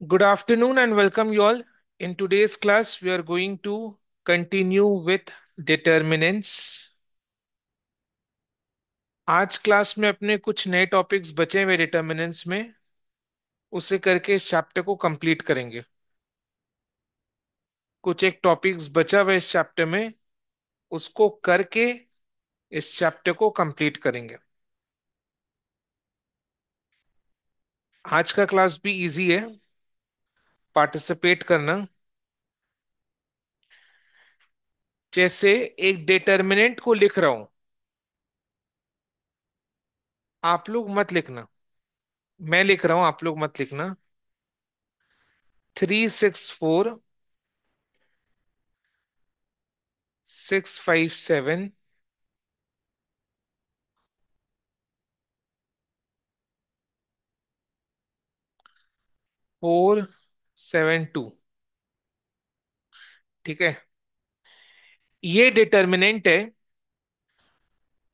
Good afternoon and welcome you all. In today's class, we are going to continue with determinants. आज class में अपने कुछ नए topics बचे हुए डिटर्मिनेंट्स में उसे करके इस चैप्टर को कंप्लीट करेंगे। कुछ एक टॉपिक्स बचा हुआ इस चैप्टर में उसको करके इस चैप्टर को कंप्लीट करेंगे। आज का क्लास भी इजी है, पार्टिसिपेट करना। जैसे एक डिटर्मिनेंट को लिख रहा हूं, आप लोग मत लिखना। मैं लिख रहा हूं, आप लोग मत लिखना। 364 657 472। ठीक है, ये डिटर्मिनेंट है।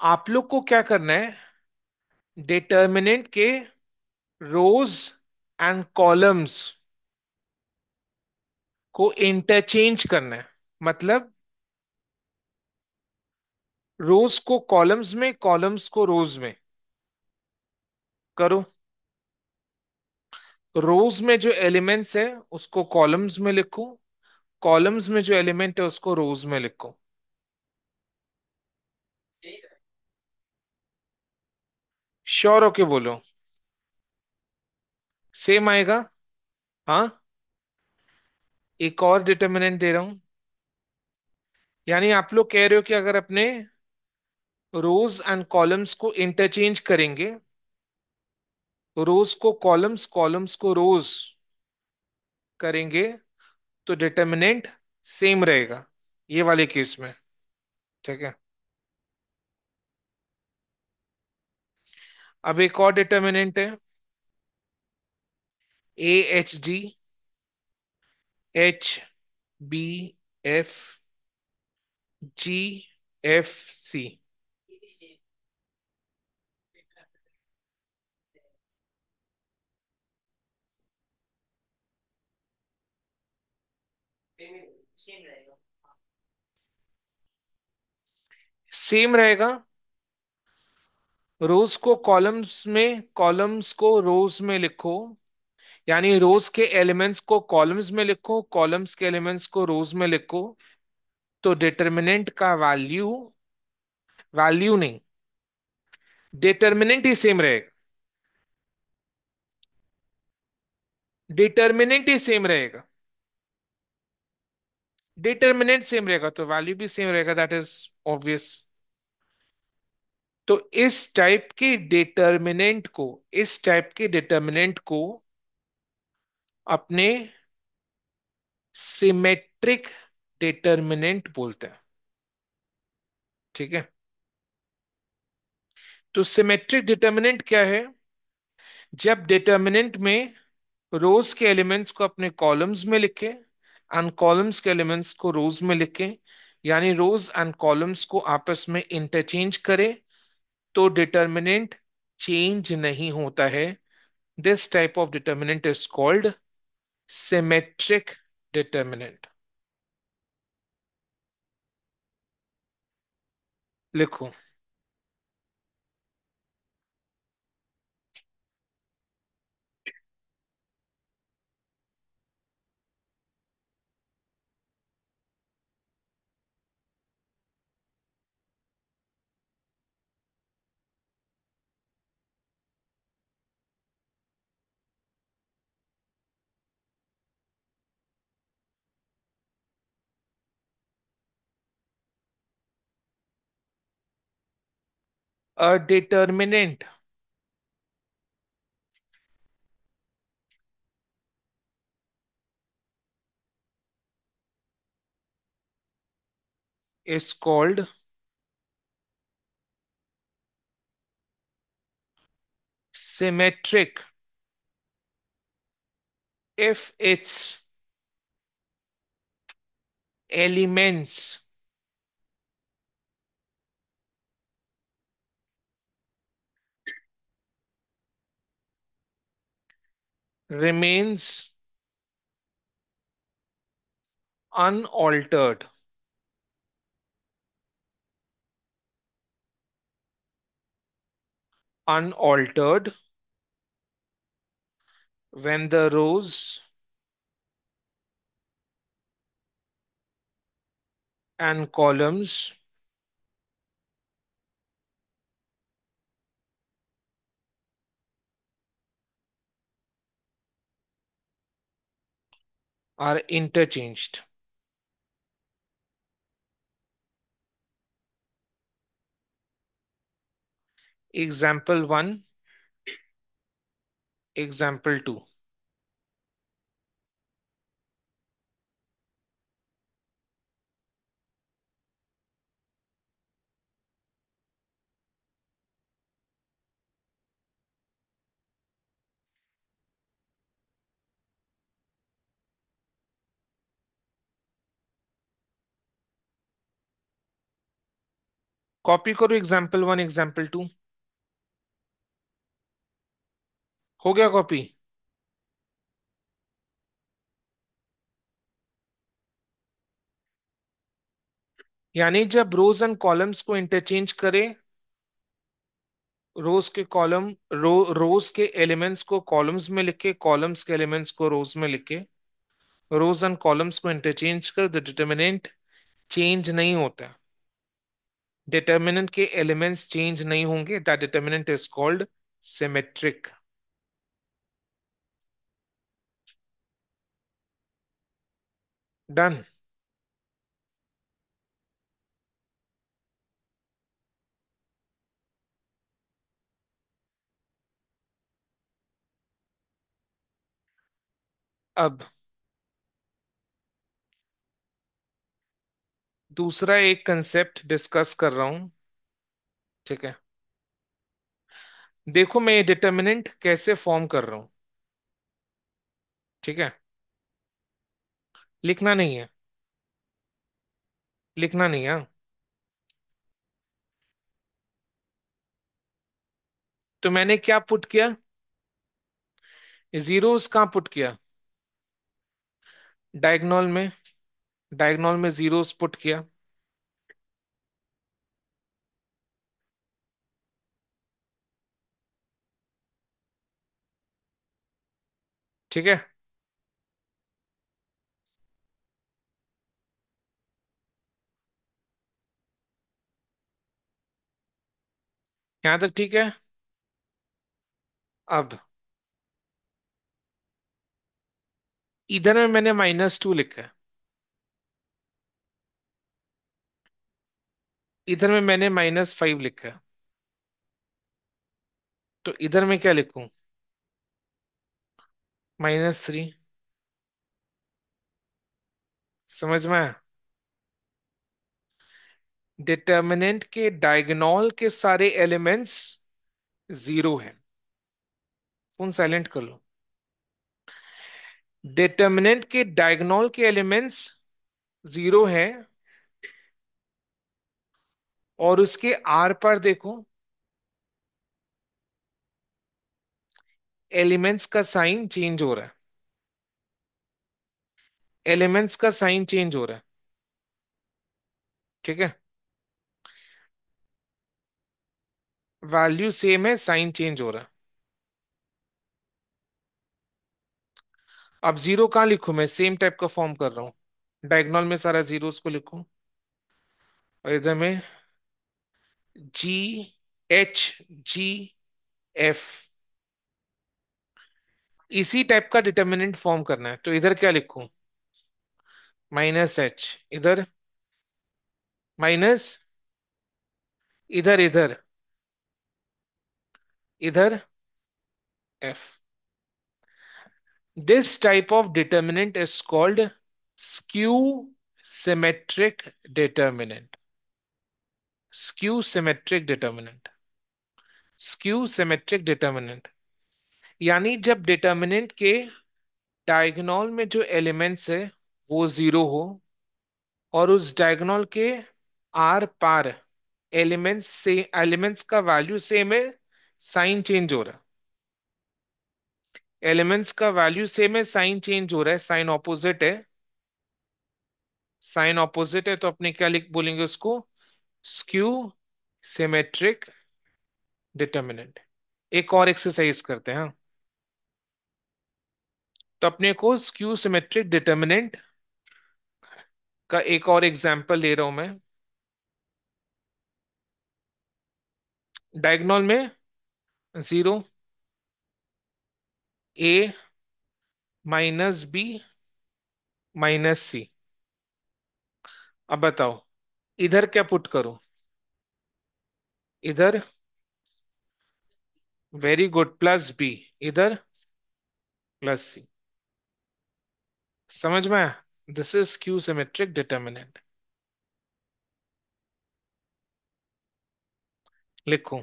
आप लोग को क्या करना है, डिटर्मिनेंट के रोज एंड कॉलम्स को इंटरचेंज करना है। मतलब रोज को कॉलम्स में, कॉलम्स को रोज में करो। रोज में जो एलिमेंट्स है उसको कॉलम्स में लिखो, कॉलम्स में जो एलिमेंट है उसको रोज में लिखो। श्योर होके बोलो, सेम आएगा। हाँ, एक और डिटर्मिनेंट दे रहा हूं। यानी आप लोग कह रहे हो कि अगर अपने रोज एंड कॉलम्स को इंटरचेंज करेंगे, रोज को कॉलम्स, कॉलम्स को रोज करेंगे, तो डिटर्मिनेंट सेम रहेगा ये वाले केस में। ठीक है, अब एक और डिटर्मिनेंट है, AHG HBF GFC। सेम रहेगा। रोज को कॉलम्स में, कॉलम्स को रोज में लिखो। यानी रोज के एलिमेंट्स को कॉलम्स में लिखो, कॉलम्स के एलिमेंट्स को रोज में लिखो। तो डिटर्मिनेंट का वैल्यू, वैल्यू नहीं, डिटर्मिनेंट ही सेम रहेगा। डिटर्मिनेंट ही सेम रहेगा, डिटर्मिनेंट सेम रहेगा तो वैल्यू भी सेम रहेगा, दैट इज ऑब्वियस। तो इस टाइप के डिटर्मिनेंट को अपने सिमेट्रिक डिटर्मिनेंट बोलते हैं। ठीक है, तो सिमेट्रिक डिटर्मिनेंट क्या है? जब डिटर्मिनेंट में रोज के एलिमेंट्स को अपने कॉलम्स में लिखे एंड कॉलम्स के एलिमेंट्स को रोज में लिखे, यानी रोज एंड कॉलम्स को आपस में इंटरचेंज करे, तो डिटर्मिनेंट चेंज नहीं होता है। This type of determinant is called symmetric determinant. लिखो, a determinant is called symmetric if its elements remains unaltered unaltered when the rows and columns are interchanged. Example 1, example 2. Copy करो example 1, example 2। हो गया copy? यानी जब रोज and columns को interchange करें, रोज के elements को कॉलम्स में लिखे, कॉलम्स के एलिमेंट्स को रोज में लिखे, रोज एंड कॉलम्स को इंटरचेंज कर, द डिटर्मिनेंट चेंज नहीं होता। डिटर्मिनेंट के एलिमेंट्स चेंज नहीं होंगे, that determinant is called symmetric. Done. अब दूसरा एक कंसेप्ट डिस्कस कर रहा हूं। ठीक है, देखो मैं ये डिटर्मिनेंट कैसे फॉर्म कर रहा हूं। ठीक है, लिखना नहीं है, लिखना नहीं है। तो मैंने क्या पुट किया? जीरोस कहाँ पुट किया? डायगोनल में। डायगोनल में जीरोस पुट किया। ठीक है, यहां तक ठीक है। अब इधर में मैंने -2 लिखा है, इधर में मैंने -5 लिखा है, तो इधर में क्या लिखूं? -3। समझ में आया? डिटर्मिनेंट के डायगोनल के सारे एलिमेंट्स जीरो है। फोन साइलेंट कर लो। डिटर्मिनेंट के डायगोनल के एलिमेंट्स जीरो है, और उसके आर पर देखो, एलिमेंट्स का साइन चेंज हो रहा है। एलिमेंट्स का साइन चेंज हो रहा है। ठीक है, वैल्यू सेम है, साइन चेंज हो रहा है। अब जीरो कहाँ लिखूं? मैं सेम टाइप का फॉर्म कर रहा हूं, डायगोनल में सारा जीरोस को लिखूं, और इधर में GHGF, इसी टाइप का डिटर्मिनेंट फॉर्म करना है। तो इधर क्या लिखूं? -H, इधर माइनस, इधर इधर इधर F। This type of determinant is called skew symmetric determinant. Skew symmetric determinant। Skew symmetric determinant यानी जब डिटर्मिनेंट के डायगोनल में जो एलिमेंट्स है वो जीरो हो, और उस डायगोनल के आर पार एलिमेंट्स का वैल्यू सेम है, साइन चेंज हो रहा है। एलिमेंट्स का वैल्यू सेम है, साइन चेंज हो रहा है, साइन ऑपोजिट है। साइन ऑपोजिट है तो अपने क्या लिख बोलेंगे उसको? Skew symmetric determinant. एक और एक्सरसाइज करते हैं, हाँ। तो अपने को स्क्यू सिमेट्रिक डिटर्मिनेंट का एक और एग्जांपल ले रहा हूं मैं। डायगोनल में 0, A minus B minus C. अब बताओ इधर क्या पुट करूं? इधर वेरी गुड प्लस बी, इधर प्लस सी। समझ में आया? This is skew symmetric determinant. लिखो।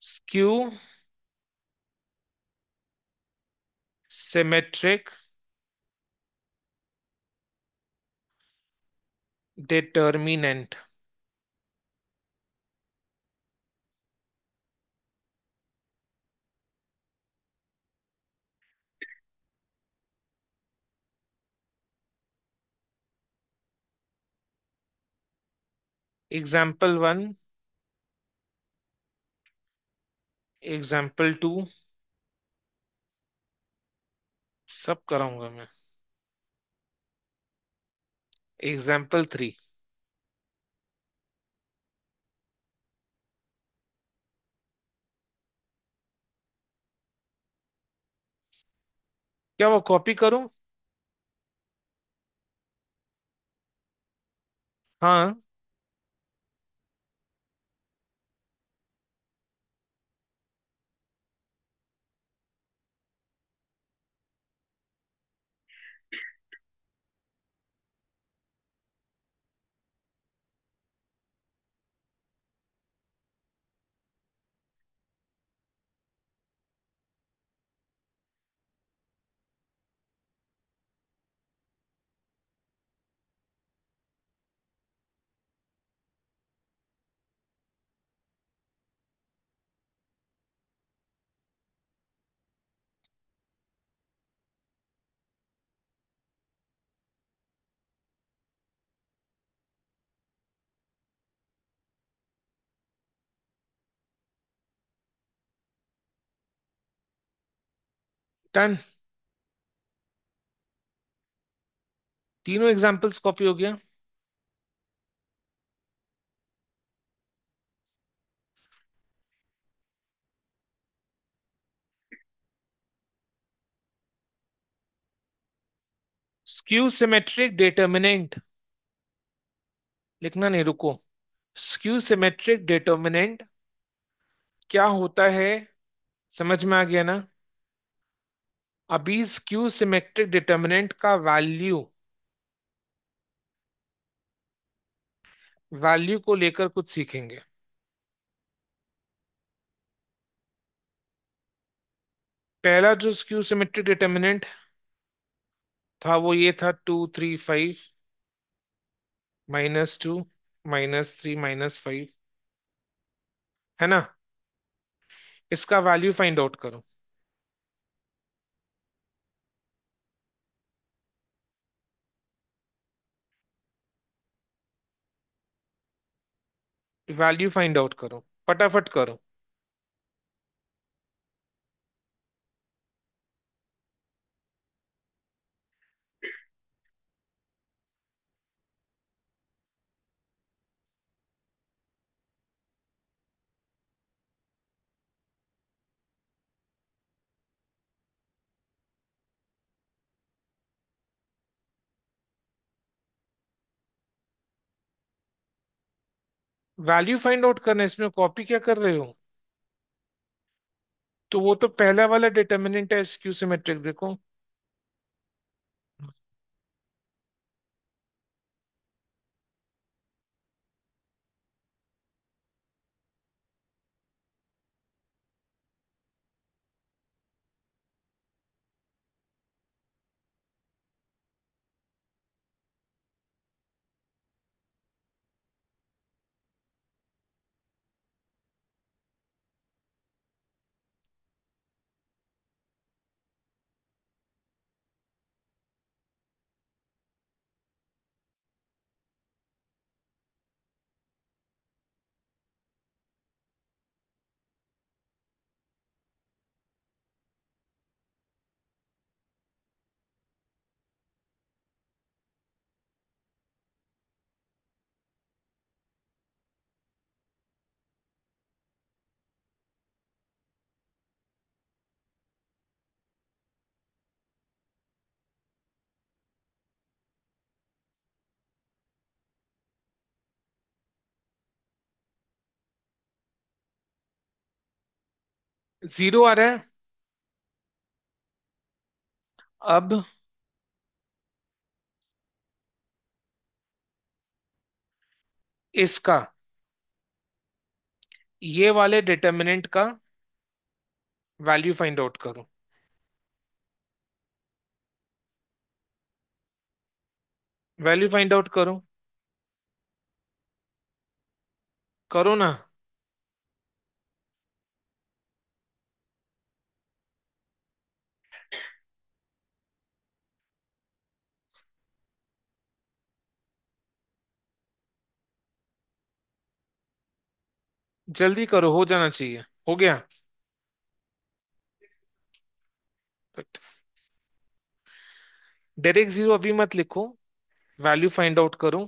Skew symmetric determinant. Example one, example two, सब कराऊंगा मैं। Example three. क्या वो कॉपी करूं? हाँ। डन। तीनों एग्जाम्पल्स कॉपी हो गया। स्क्यू सिमेट्रिक डिटर्मिनेंट लिखना नहीं, रुको। स्क्यू सिमेट्रिक डिटर्मिनेंट क्या होता है? समझ में आ गया ना? अभी स्क्यू सिमेट्रिक डिटर्मिनेंट का वैल्यू, वैल्यू को लेकर कुछ सीखेंगे। पहला जो स्क्यू सिमेट्रिक डिटर्मिनेंट था वो ये था 2 3 5 -2 -3 -5, है ना? इसका वैल्यू फाइंड आउट करो। वैल्यू फाइंड आउट करो, फटाफट करो। वैल्यू फाइंड आउट करना है, इसमें कॉपी क्या कर रहे हो? तो वो तो पहला वाला डिटर्मिनेंट है स्क्यू सिमेट्रिक, देखो। जीरो आ रहा है। अब इसका, ये वाले डिटर्मिनेंट का वैल्यू फाइंड आउट करो। वैल्यू फाइंड आउट करो। करो ना। जल्दी करो, हो जाना चाहिए। हो गया। डायरेक्ट जीरो अभी मत लिखो, वैल्यू फाइंड आउट करो।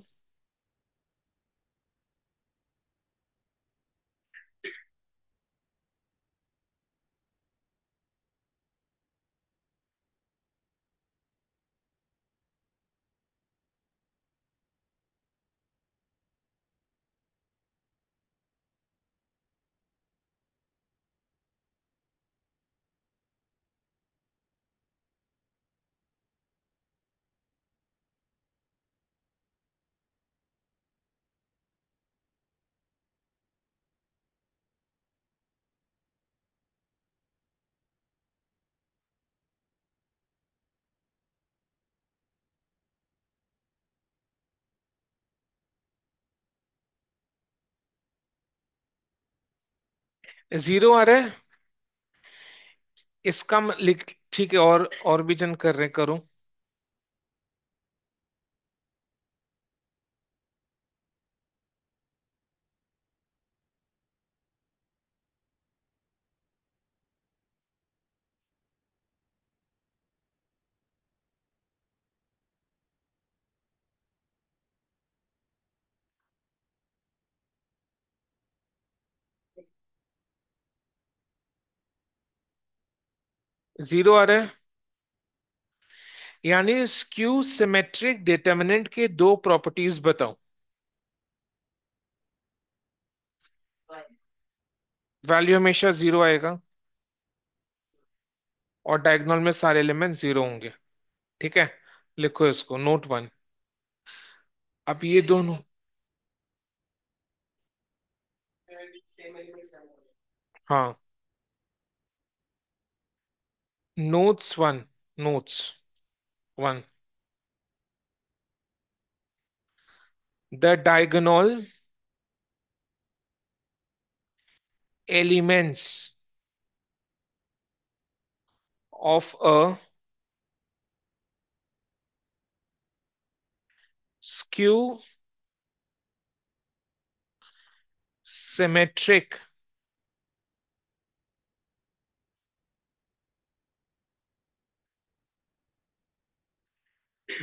जीरो आ रहा है। इसका लिख, ठीक है, और भी जन कर रहे, करो। जीरो आ रहा है। यानी स्क्यू सिमेट्रिक डिटर्मिनेंट के दो प्रॉपर्टीज बताओ। वैल्यू हमेशा जीरो आएगा, और डायगोनल में सारे एलिमेंट जीरो होंगे। ठीक है, लिखो इसको, नोट वन। अब ये दोनों, हाँ, notes one, notes one, the diagonal elements of a skew symmetric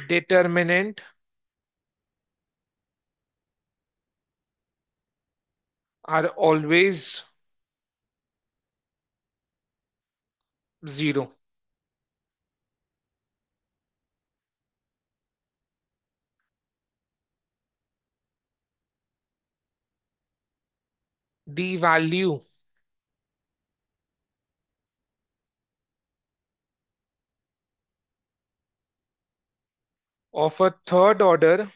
determinant are always zero. The value of a third order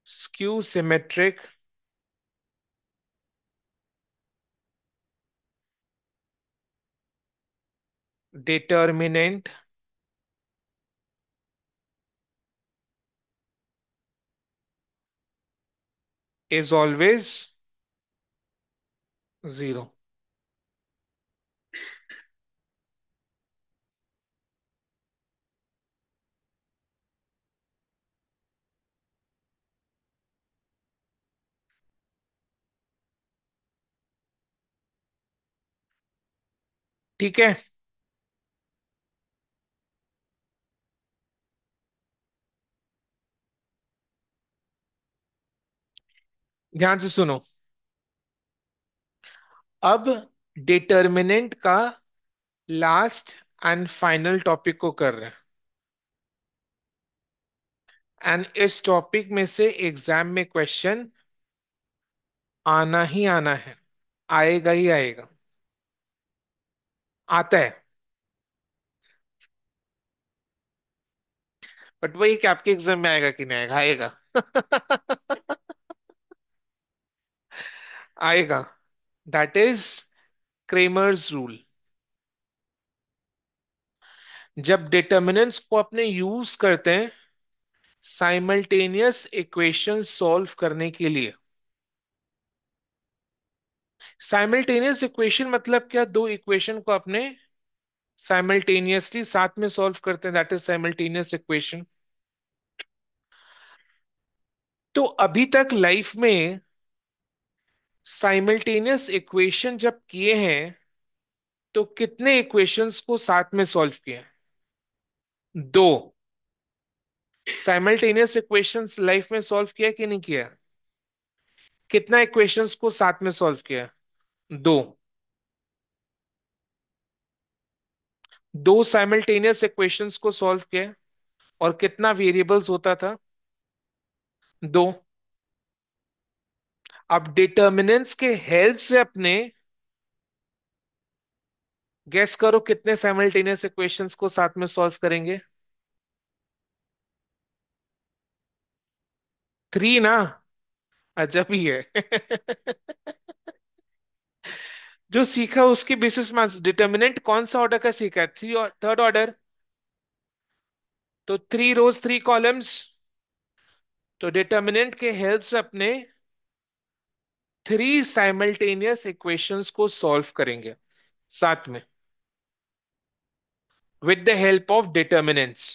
skew symmetric determinant is always zero. ठीक है, ध्यान से सुनो। अब डिटर्मिनेंट का लास्ट एंड फाइनल टॉपिक को कर रहे हैं। एंड इस टॉपिक में से एग्जाम में क्वेश्चन आना ही आना है, आएगा ही आएगा। आता है। बट वही कि आपके एग्जाम में आएगा कि नहीं आएगा, आएगा। आएगा। That is Cramer's rule. जब डिटर्मिनेंट्स को अपने यूज करते हैं साइमल्टेनियस इक्वेशन सॉल्व करने के लिए। साइमल्टेनियस इक्वेशन मतलब क्या? दो इक्वेशन को अपने साइमल्टेनियसली साथ में सॉल्व करते हैं, दैट इज साइमल्टेनियस इक्वेशन। तो अभी तक लाइफ में साइमल्टेनियस इक्वेशन जब किए हैं तो कितने इक्वेशंस को साथ में सॉल्व किए हैं? दो। साइमल्टेनियस इक्वेशंस लाइफ में सॉल्व किया कि नहीं किया? कितना इक्वेशंस को साथ में सॉल्व किया? दो। दो साइमल्टेनियस इक्वेशंस को सॉल्व किया। और कितना वेरिएबल्स होता था? दो। अब डिटर्मिनेंट्स के हेल्प से अपने गेस करो कितने साइमल्टेनियस इक्वेशंस को साथ में सॉल्व करेंगे? थ्री ना? अजब ही है। जो सीखा उसके बेसिस में डिटर्मिनेंट कौन सा ऑर्डर का सीखा है? थ्री और थर्ड ऑर्डर। तो थ्री रोज थ्री कॉलम्स। तो डिटर्मिनेंट के हेल्प से अपने थ्री साइमल्टेनियस इक्वेशंस को सॉल्व करेंगे साथ में with the help of determinants.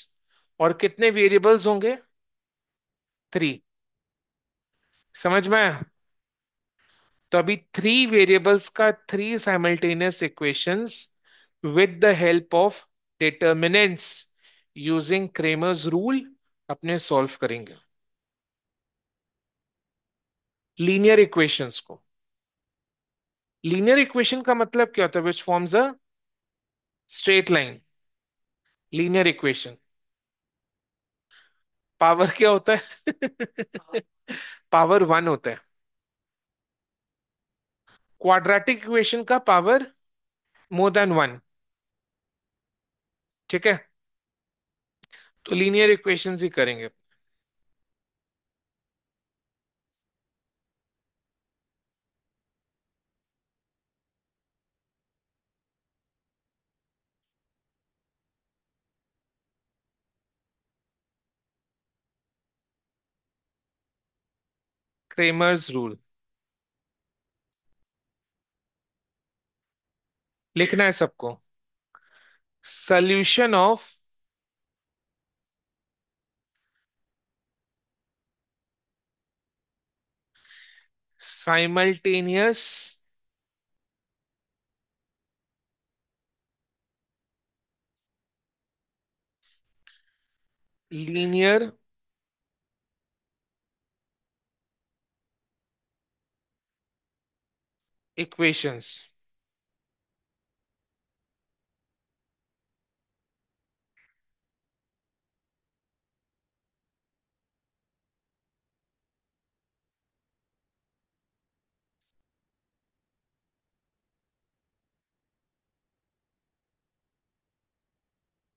और कितने वेरिएबल्स होंगे? थ्री। समझ में आया? तो अभी थ्री वेरिएबल्स का three simultaneous equations with the help of determinants using Cramer's rule अपने सॉल्व करेंगे लीनियर इक्वेशंस को। लीनियर इक्वेशन का मतलब क्या होता है? Which forms a straight line. Linear equation. Power क्या होता है? पावर वन होता है। क्वाड्रेटिक इक्वेशन का पावर मोर देन वन। ठीक है। तो लीनियर इक्वेशंस ही करेंगे। क्रेमर्स रूल लिखना है सबको। Solution of simultaneous linear equations.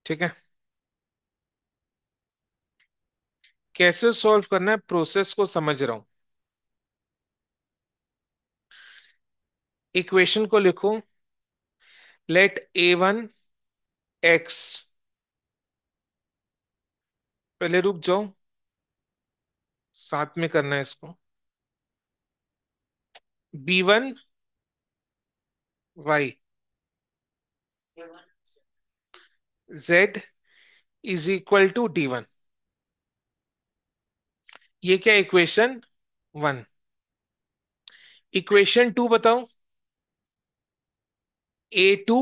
ठीक है। कैसे सॉल्व करना है प्रोसेस को समझ रहा हूं। इक्वेशन को लिखो। Let a one x. पहले रुक जाओ, साथ में करना है इसको। B one y z is equal to D one. ये क्या? Equation one. इक्वेशन टू बताओ। ए टू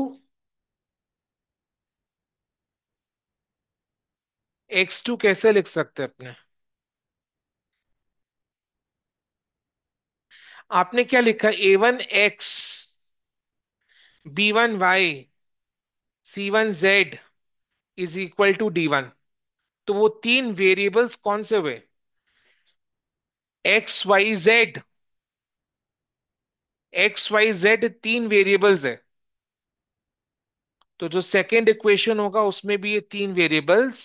एक्स टू कैसे लिख सकते हैं अपने? आपने क्या लिखा? A one X, B one Y, C one Z is equal to D one. तो वो तीन वेरिएबल्स कौन से हुए? X Y Z. X Y Z तीन वेरिएबल्स है, तो जो सेकंड इक्वेशन होगा उसमें भी ये तीन वेरिएबल्स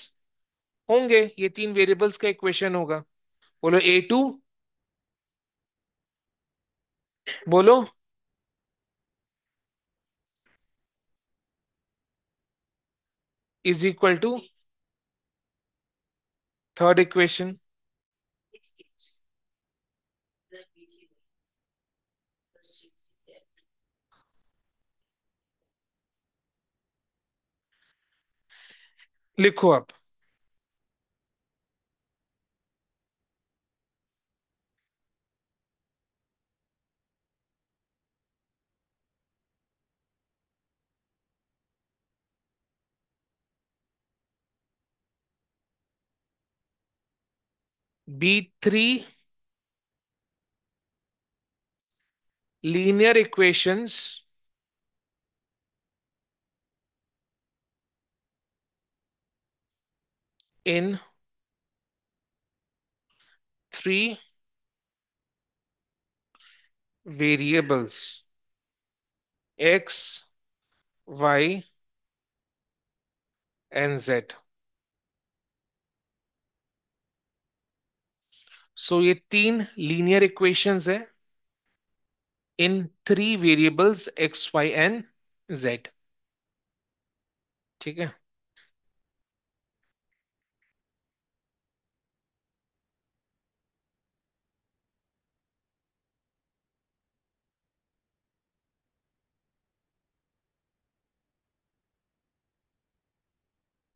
होंगे, ये तीन वेरिएबल्स का इक्वेशन होगा। बोलो A2, बोलो, is equal to third equation. लिखो अब। B3 linear equations in three variables x Y and Z. So ये तीन लीनियर इक्वेशंस है in three variables x Y and Z. ठीक है,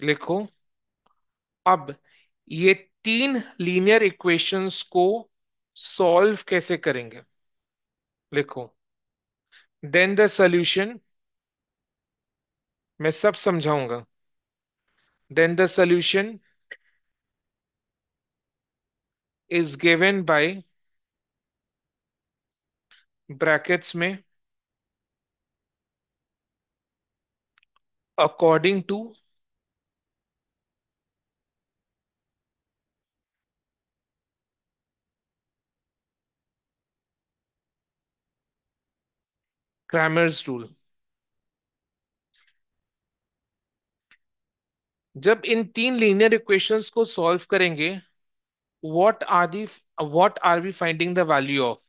लिखो अब। ये तीन लीनियर इक्वेशंस को सॉल्व कैसे करेंगे, लिखो। देन द सॉल्यूशन, मैं सब समझाऊंगा। Then the solution is given by brackets में अकॉर्डिंग टू क्रैमर्स रूल। जब इन तीन लीनियर इक्वेशंस को सॉल्व करेंगे, what are the what are we finding the value of?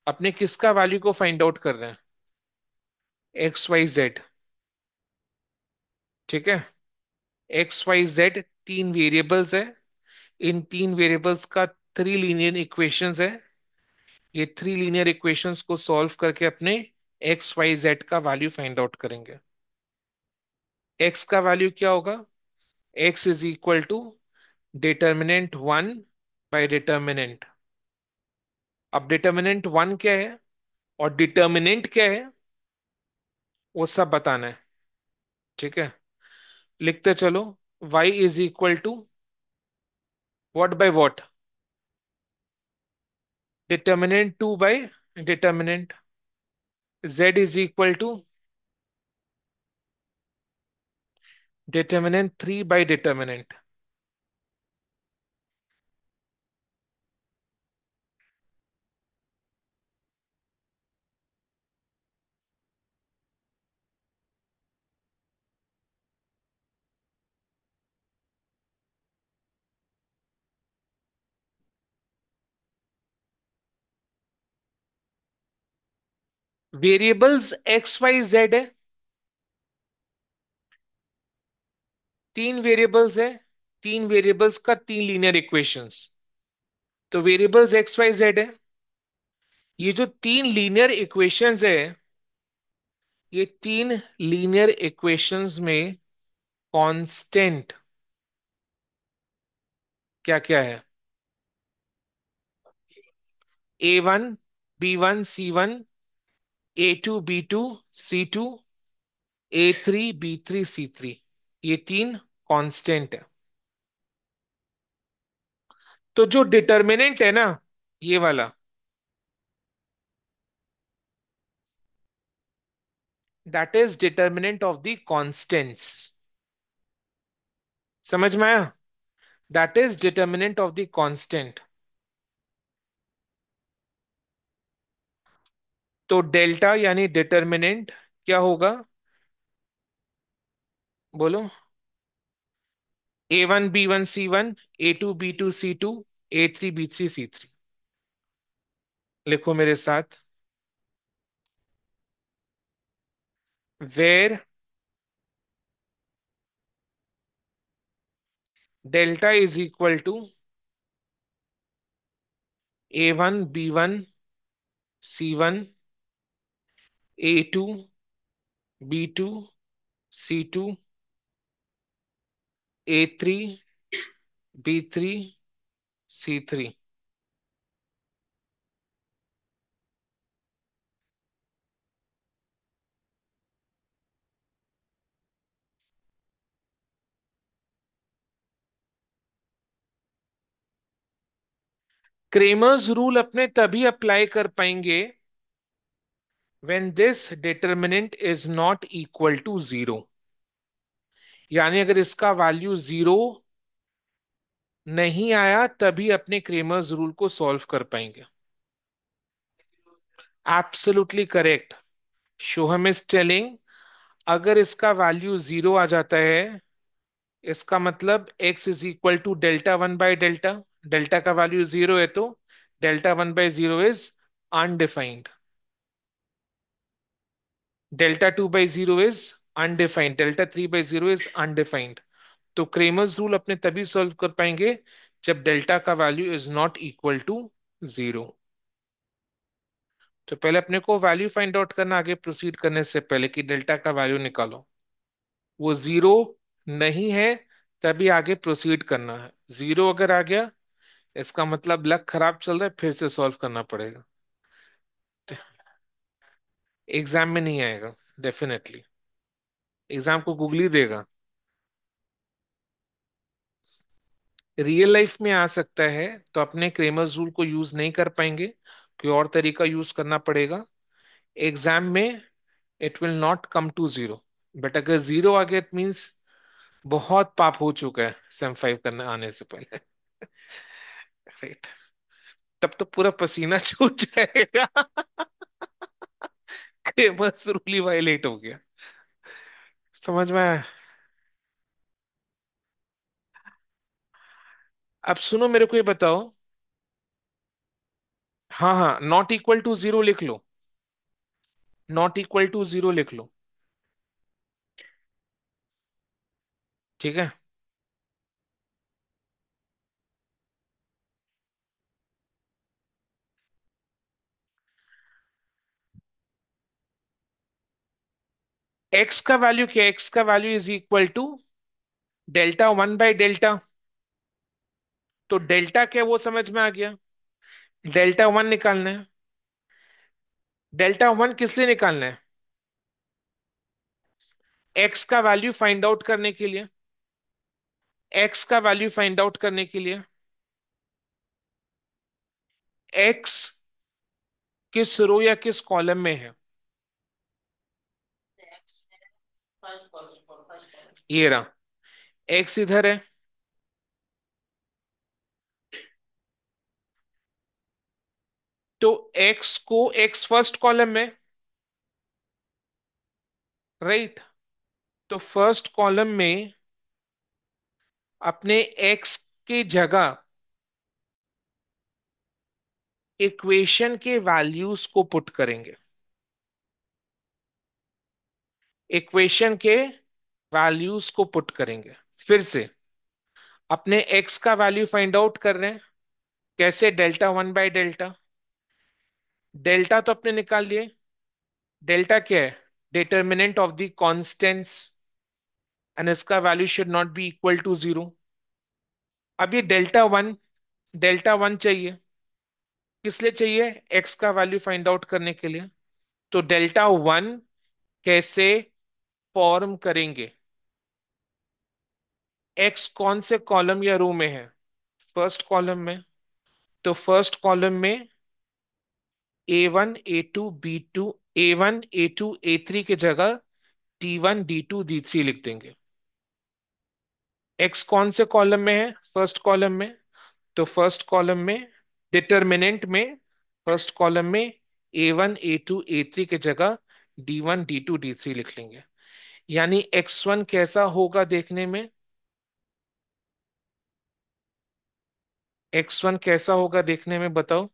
अपने किसका वैल्यू को फाइंड आउट कर रहे हैं? X Y z. ठीक है, एक्स वाई जेड तीन वेरिएबल्स है, इन तीन वेरिएबल्स का थ्री लीनियर इक्वेशंस है। ये थ्री लीनियर इक्वेशंस को सॉल्व करके अपने एक्स वाई जेड का वैल्यू फाइंड आउट करेंगे। एक्स का वैल्यू क्या होगा? X is equal to determinant one by determinant. अब डिटर्मिनेंट वन क्या है और डिटर्मिनेंट क्या है, वो सब बताना है। ठीक है, लिखते चलो। y is equal to what by what? Determinant two by determinant. z is equal to determinant three by determinant. Variables x Y z है, तीन वेरिएबल्स है, तीन वेरिएबल्स का तीन लीनियर इक्वेशंस। तो वेरिएबल्स एक्स वाई जेड है। ये जो तीन लीनियर इक्वेशंस है, ये तीन लीनियर इक्वेशंस में कांस्टेंट क्या क्या है? A1 B1 C1, A2 B2 C2, A3 B3 C3। ये तीन कांस्टेंट है। तो जो डिटर्मिनेंट है ना, ये वाला, that is determinant of the constants. समझ में आया? That is determinant of the constant. तो डेल्टा यानी डिटर्मिनेंट क्या होगा? बोलो। A1 B1 C1, A2 B2 C2, A3 B3 C3। लिखो मेरे साथ। Where delta is equal to A1 B1 C1, A2 B2 C2, A3 B3 C3। Cramer's rule अपने तभी अप्लाई कर पाएंगे when this determinant is not equal to 0। यानी अगर इसका वैल्यू 0 नहीं आया तभी अपने क्रेमर्स रूल को सॉल्व कर पाएंगे। Absolutely correct. Shoham is telling, अगर इसका वैल्यू 0 आ जाता है, इसका मतलब x is equal to delta 1 by delta. Delta का वैल्यू 0 है तो delta 1 by 0 is undefined, delta 2 by 0 is undefined, delta 3 by 0 is undefined. तो क्रेमर्स रूल अपने तभी सॉल्व कर पाएंगे जब डेल्टा का value is not equal to 0। तो पहले अपने को वैल्यू फाइंड आउट करना, आगे प्रोसीड करने से पहले कि डेल्टा का वैल्यू निकालो। वो 0 नहीं है तभी आगे प्रोसीड करना है। 0 अगर आ गया इसका मतलब लक खराब चल रहा है, फिर से सॉल्व करना पड़ेगा। एग्जाम में नहीं आएगा डेफिनेटली, एग्जाम को गूगल ही देगा। रियल लाइफ में आ सकता है तो अपने क्रेमर्स रूल को यूज नहीं कर पाएंगे, कोई और तरीका यूज करना पड़ेगा। एग्जाम में it will not come to 0, but अगर 0 आ गया इट मीन्स बहुत पाप हो चुका है सेम 5 करने आने से पहले। राइट। तब तो पूरा पसीना छूट जाएगा। क्रेमर्स रूल ही वायलेट हो गया। समझ में आया? अब सुनो, मेरे को ये बताओ। हाँ हाँ, नॉट इक्वल टू 0 लिख लो, नॉट इक्वल टू 0 लिख लो। ठीक है। एक्स का वैल्यू क्या है? एक्स का value is equal to delta 1 by delta. तो डेल्टा क्या है वो समझ में आ गया। डेल्टा 1 निकालना है। डेल्टा 1 किस लिए निकालना है? एक्स का वैल्यू फाइंड आउट करने के लिए। एक्स का वैल्यू फाइंड आउट करने के लिए। एक्स किस रो या किस कॉलम में है? ये रहा। एक्स इधर है, तो एक्स को एक्स फर्स्ट कॉलम में, राइट। तो फर्स्ट कॉलम में अपने एक्स की जगह इक्वेशन के वैल्यूज को पुट करेंगे। इक्वेशन के वैल्यूज को पुट करेंगे। फिर से अपने एक्स का वैल्यू फाइंड आउट कर रहे हैं। कैसे? Delta 1 by delta. डेल्टा तो अपने निकाल लिए। डेल्टा क्या है? Determinant of the constants, and इसका value should not be equal to 0। अब ये डेल्टा वन चाहिए। किस लिए चाहिए? एक्स का वैल्यू फाइंड आउट करने के लिए। तो डेल्टा 1 कैसे फॉर्म करेंगे? एक्स कौन से कॉलम या रो में है? फर्स्ट कॉलम में। तो फर्स्ट कॉलम में A1 A2 B2, A1 A2 A3 की जगह D1 D2 D3 लिख देंगे। एक्स कौन से कॉलम में है? फर्स्ट कॉलम में। तो फर्स्ट कॉलम में डिटर्मिनेंट में, फर्स्ट कॉलम में A1 A2 A3 की जगह D1 D2 D3 लिख लेंगे। यानी X1 कैसा होगा देखने में, X1 कैसा होगा देखने में बताओ।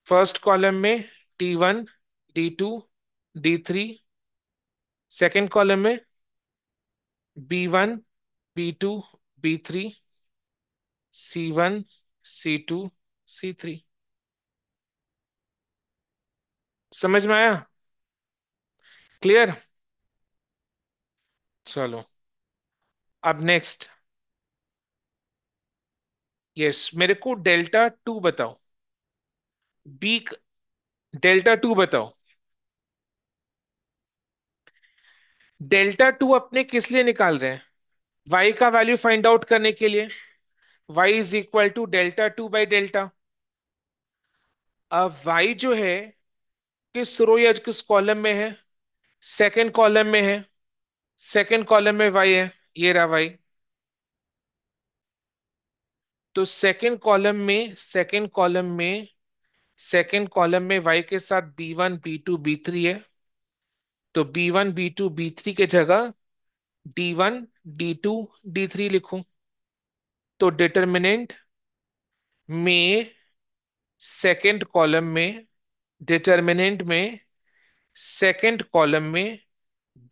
फर्स्ट कॉलम में D1 D2 D3, second column में B1 B2 B3, C1 C2 C3। समझ में आया? क्लियर? चलो, अब नेक्स्ट। यस, मेरे को डेल्टा 2 बताओ। बी, डेल्टा 2 बताओ। डेल्टा 2 अपने किस लिए निकाल रहे हैं? वाई का वैल्यू फाइंड आउट करने के लिए। Y is equal to delta 2 by delta. अब वाई जो है, किस रो या किस कॉलम में है? सेकंड कॉलम में है। सेकंड कॉलम में वाई है, ये रहा वाई। तो सेकंड कॉलम में वाई के साथ B1 B2 B3 है। तो B1 B2 B3 के जगह D1 D2 D3 लिखूं। तो में सेकंड कॉलम में डिटर्मिनेंट में सेकंड कॉलम में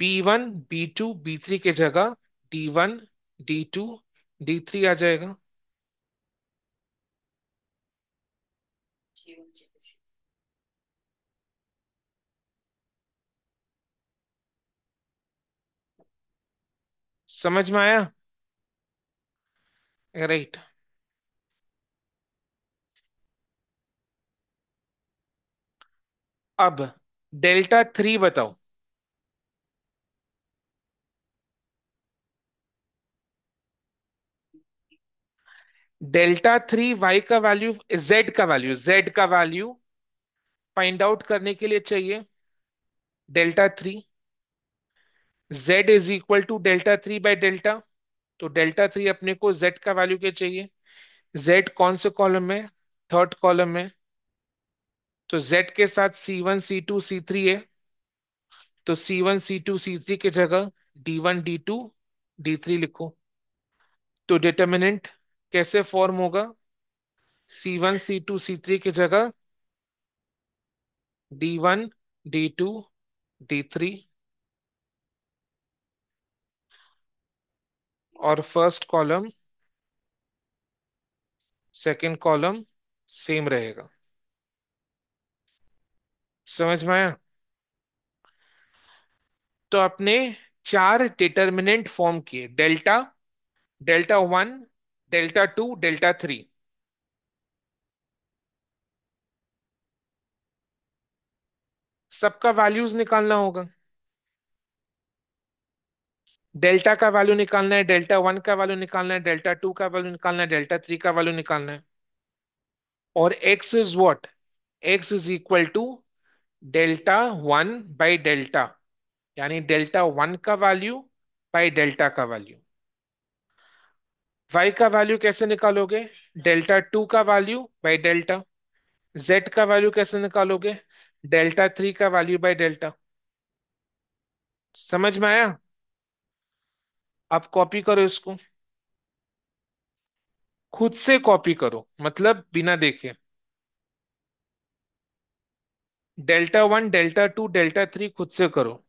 B1 B2 B3 के जगह D1 D2 D3 आ जाएगा। समझ में आया? राइट। अब डेल्टा 3 बताओ। डेल्टा 3 वाई का वैल्यू, जेड का वैल्यू फाइंड आउट करने के लिए चाहिए। Delta 3, Z = delta 3 by delta. तो डेल्टा 3 अपने को Z का वैल्यू क्या चाहिए? Z कौन से कॉलम में? थर्ड कॉलम में। तो Z के साथ C1 C2 C3 है। तो C1 C2 C3 की जगह D1 D2 D3 लिखो। तो डिटर्मिनेंट कैसे फॉर्म होगा? C1 C2 C3 की जगह D1 D2 D3। और first column second column same रहेगा। समझ में आया? तो आपने चार डिटर्मिनेंट फॉर्म किए। Delta 1, delta 2 delta 3। सबका वैल्यूज निकालना होगा। डेल्टा का वैल्यू निकालना है, डेल्टा 1 का वैल्यू निकालना है, डेल्टा 2 का वैल्यू निकालना है, डेल्टा 3 का वैल्यू निकालना है। और x is what? X is equal to delta 1 by delta, यानी डेल्टा 1 का वैल्यू बाई डेल्टा का वैल्यू। वाई का वैल्यू कैसे निकालोगे? डेल्टा 2 का वैल्यू बाई डेल्टा। जेड का वैल्यू कैसे निकालोगे? डेल्टा 3 का वैल्यू बाई डेल्टा। समझ में आया? आप कॉपी करो इसको, खुद से कॉपी करो, मतलब बिना देखे। डेल्टा 1 डेल्टा 2 डेल्टा 3 खुद से करो।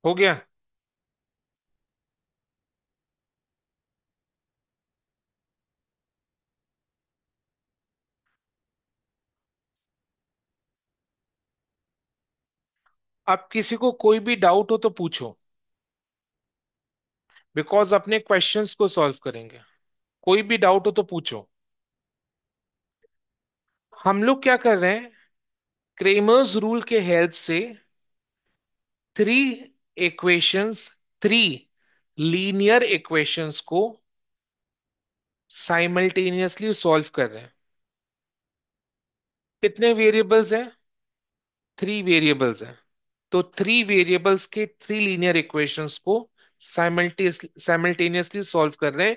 हो गया। अब किसी को कोई भी डाउट हो तो पूछो, बिकॉज अपने क्वेश्चंस को सॉल्व करेंगे। कोई भी डाउट हो तो पूछो। हम लोग क्या कर रहे हैं, क्रेमर्स रूल के हेल्प से three equations, three linear equations को साइमल्टेनियसली सॉल्व कर रहे हैं। कितने वेरिएबल्स हैं? थ्री वेरिएबल्स हैं। तो थ्री वेरिएबल्स के थ्री लीनियर इक्वेशंस को साइमल्टेनियसली सॉल्व कर रहे हैं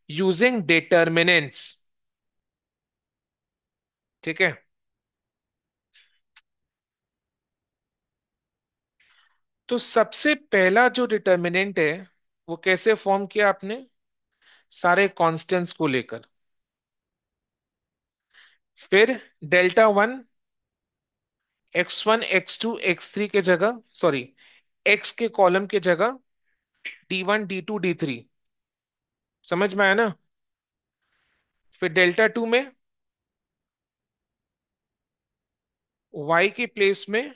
यूजिंग डिटर्मिनेंट्स। ठीक है। तो सबसे पहला जो डिटर्मिनेंट है वो कैसे फॉर्म किया आपने? सारे कांस्टेंट्स को लेकर। फिर delta one, x1 x2 x3 के जगह, सॉरी, x के कॉलम के जगह d1 d2 d3। समझ में आया ना? फिर डेल्टा टू में y के प्लेस में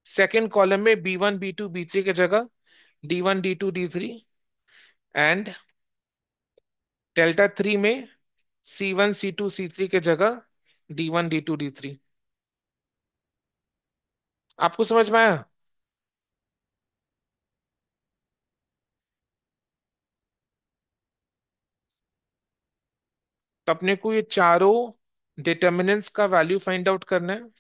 सेकेंड कॉलम में b1 b2 b3 के जगह d1 d2 d3। And delta three में c1 c2 c3 के जगह d1 d2 d3। आपको समझ में आया? तो अपने को ये चारों डिटर्मिनेंट्स का वैल्यू फाइंड आउट करना है।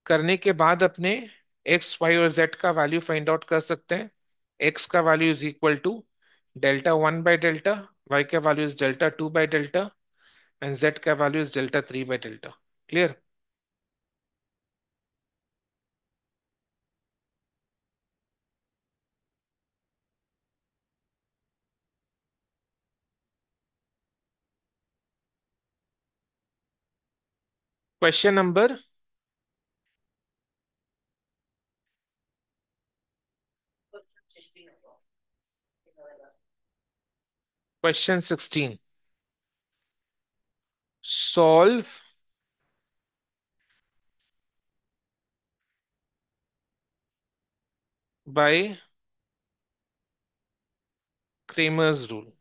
करने के बाद अपने एक्स वाई और जेड का वैल्यू फाइंड आउट कर सकते हैं। एक्स का value is equal to delta one by delta, Y का value is delta two by delta, and Z का value is delta three by delta. Clear? Question number, question 16। Solve by Cramer's rule.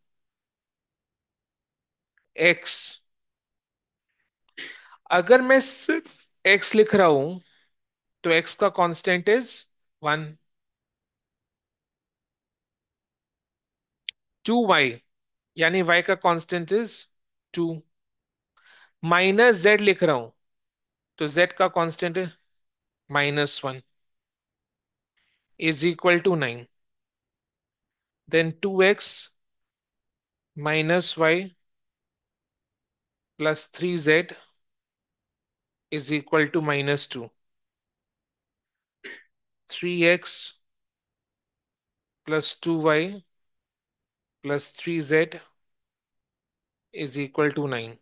X, अगर मैं सिर्फ x लिख रहा हूं तो x का constant is one. Two y, यानी वाई का constant is two. Minus z लिख रहा हूं तो जेड का कांस्टेंट है -1, is equal to 9। Then 2x -y plus 3z is equal to -2। 3x plus 2y plus 3z is equal to 9।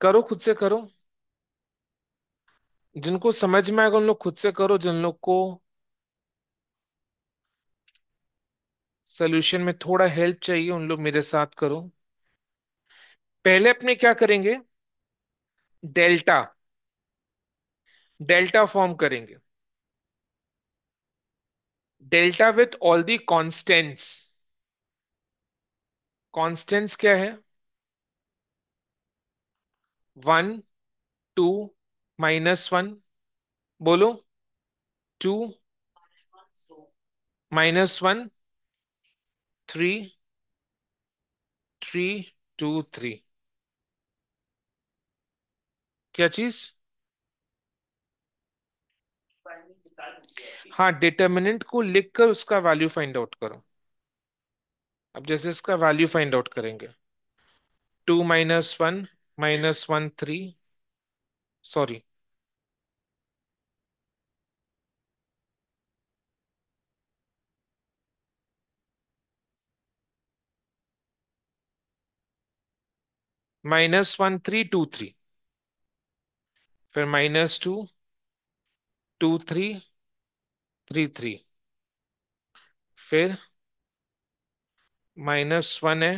करो, खुद से करो। जिनको समझ में आएगा उन लोग खुद से करो, जिन लोग को सोल्यूशन में थोड़ा हेल्प चाहिए उन लोग मेरे साथ करो। पहले अपने क्या करेंगे, डेल्टा, डेल्टा फॉर्म करेंगे। Delta with all the constants. Constants क्या है? वन, टू, -1, बोलो। Two, -1, three, three, two, three. क्या चीज? हाँ, डिटर्मिनेंट को लिखकर उसका वैल्यू फाइंड आउट करो। अब जैसे इसका वैल्यू फाइंड आउट करेंगे, 2 - 1 -1 3, सॉरी, -1 3 2 3, फिर -2 2 3 3 3, फिर -1 है,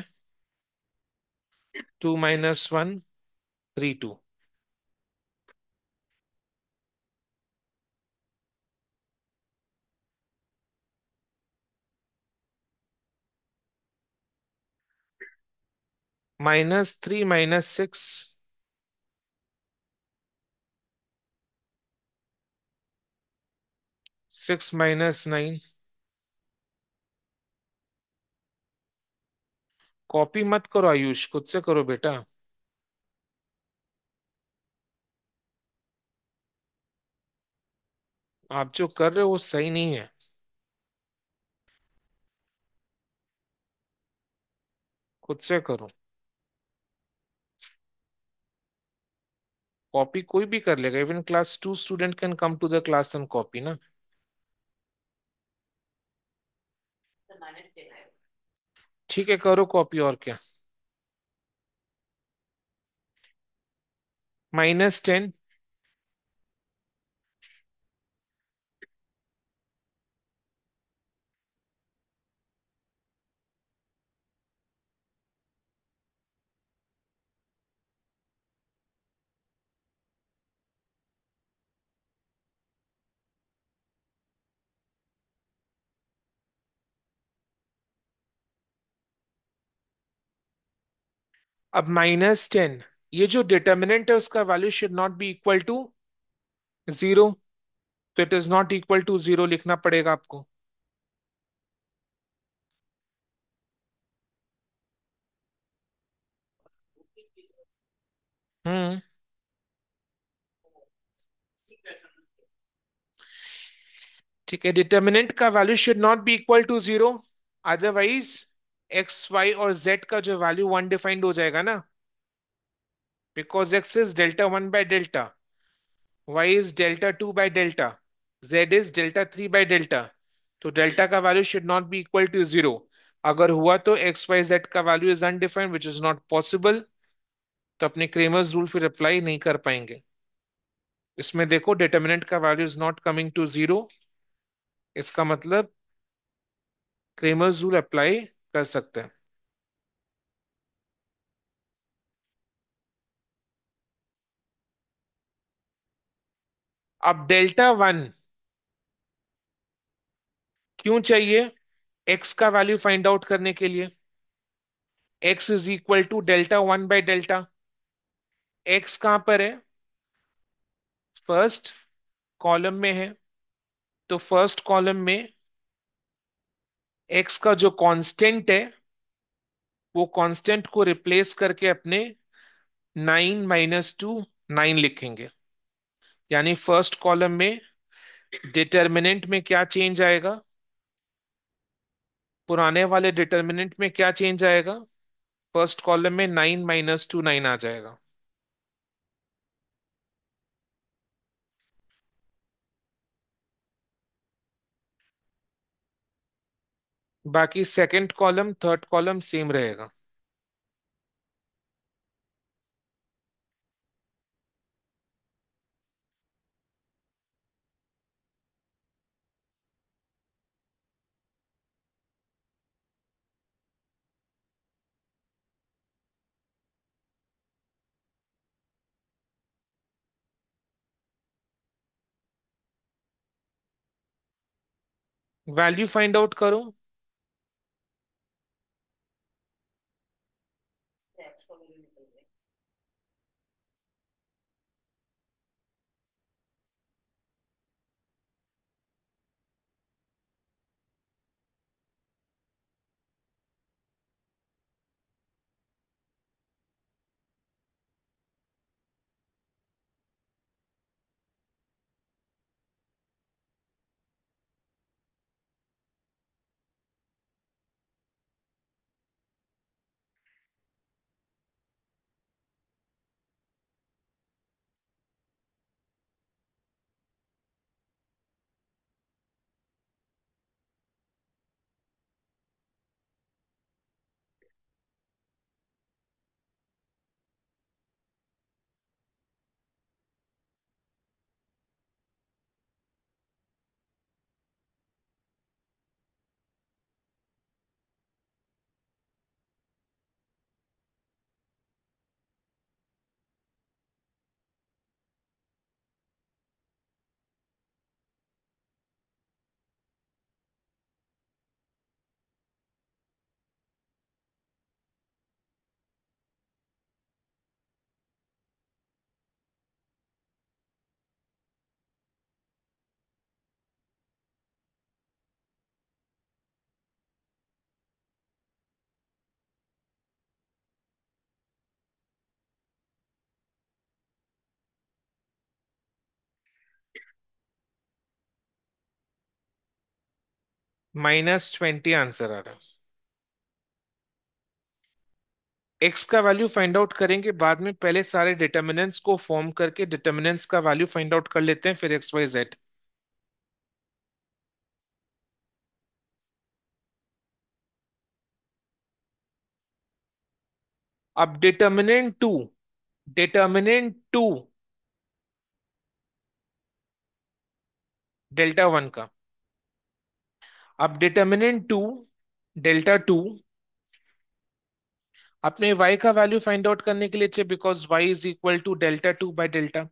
2 - 1 3 2। -3 -6, 6 - 9। कॉपी मत करो आयुष, खुद से करो बेटा। आप जो कर रहे हो वो सही नहीं है। खुद से करो। कॉपी कोई भी कर लेगा, even class 2 student can come to the class and copy ना। ठीक है, करो कॉपी, और क्या। -10। अब -10, ये जो डिटर्मिनेंट है उसका value should not be equal to 0, तो it is not equal to 0 लिखना पड़ेगा आपको। हम्म। ठीक है, डिटर्मिनेंट का value should not be equal to 0, otherwise x Y और जेड का जो वैल्यू वन डिफाइंड हो जाएगा ना, because x is delta 1 by delta, y is delta 2 by delta, z is delta 3 by delta. तो डेल्टा का value should not be equal to 0। अगर हुआ तो एक्स वाई जेड का value is undefined which is not possible, तो अपने Cramer's rule फिर apply नहीं कर पाएंगे। इसमें देखो, डिटर्मिनेंट का value is not coming to 0, इसका मतलब क्रेमर्स रूल अप्लाई कर सकते हैं। अब डेल्टा 1 क्यों चाहिए? एक्स का वैल्यू फाइंड आउट करने के लिए। X is equal to delta 1 by delta. X कहां पर है? फर्स्ट कॉलम में है। तो फर्स्ट कॉलम में एक्स का जो कांस्टेंट है, वो कांस्टेंट को रिप्लेस करके अपने 9 - 2 9 लिखेंगे। यानी फर्स्ट कॉलम में डिटर्मिनेंट में क्या चेंज आएगा? पुराने वाले डिटर्मिनेंट में क्या चेंज आएगा? फर्स्ट कॉलम में 9 - 2 9 आ जाएगा। बाकी second column third column same रहेगा। वैल्यू फाइंड आउट करो। -20 आंसर आ रहा है। एक्स का वैल्यू फाइंड आउट करेंगे बाद में, पहले सारे डिटर्मिनेंट्स को फॉर्म करके डिटर्मिनेंट्स का वैल्यू फाइंड आउट कर लेते हैं, फिर एक्स वाई जेड। अब डिटर्मिनेंट टू डेल्टा वन का। अब डिटर्मिनेंट टू डेल्टा टू अपने y का वैल्यू फाइंड आउट करने के लिए चाहिए, because y is equal to delta two by delta.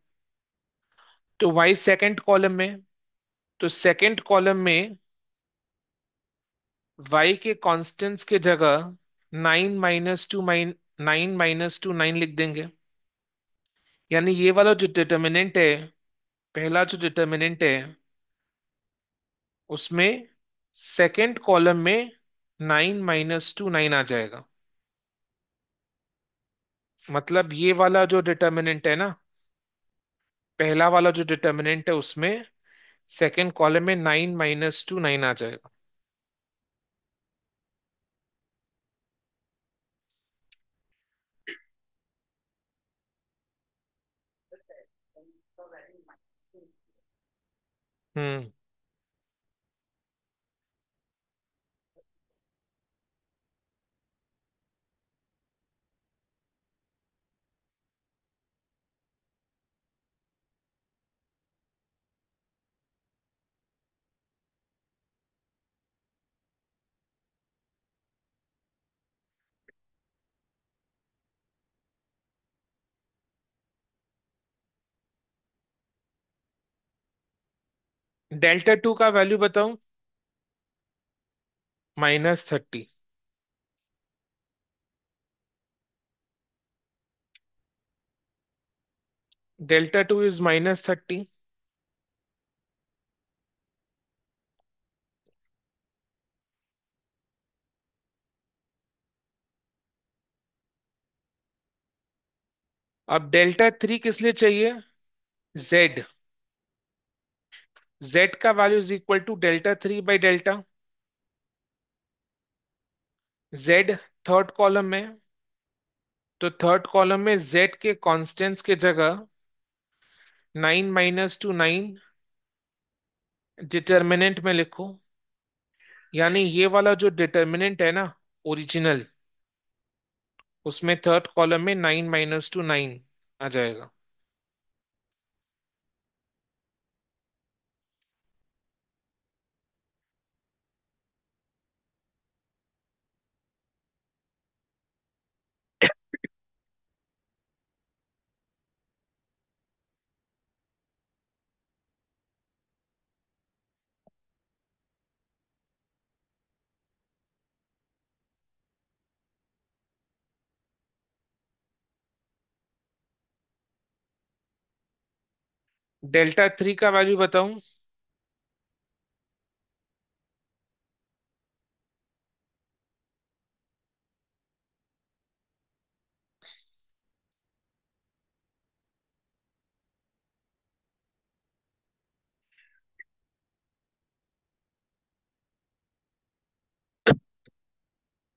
तो y सेकंड कॉलम में, तो सेकंड कॉलम में y के कांस्टेंट्स के जगह 9 - 2 9 लिख देंगे। यानी ये वाला जो डिटर्मिनेंट है, पहला जो डिटर्मिनेंट है, उसमें सेकंड कॉलम में 9 - 2 9 आ जाएगा। मतलब ये वाला जो डिटर्मिनेंट है ना, पहला वाला जो डिटर्मिनेंट है उसमें सेकंड कॉलम में 9 - 2 9 आ जाएगा। हम्म। डेल्टा टू का वैल्यू बताऊं? -30। Delta two is -30। अब डेल्टा थ्री किस लिए चाहिए? जेड। जेड का value is equal to delta three by delta. Z third column में, तो थर्ड कॉलम में जेड के कांस्टेंट्स के जगह 9 - 2 9 डिटर्मिनेंट में लिखो। यानी ये वाला जो डिटर्मिनेंट है ना, ओरिजिनल, उसमें थर्ड कॉलम में 9 - 2 9 आ जाएगा। डेल्टा थ्री का वैल्यू बताऊं?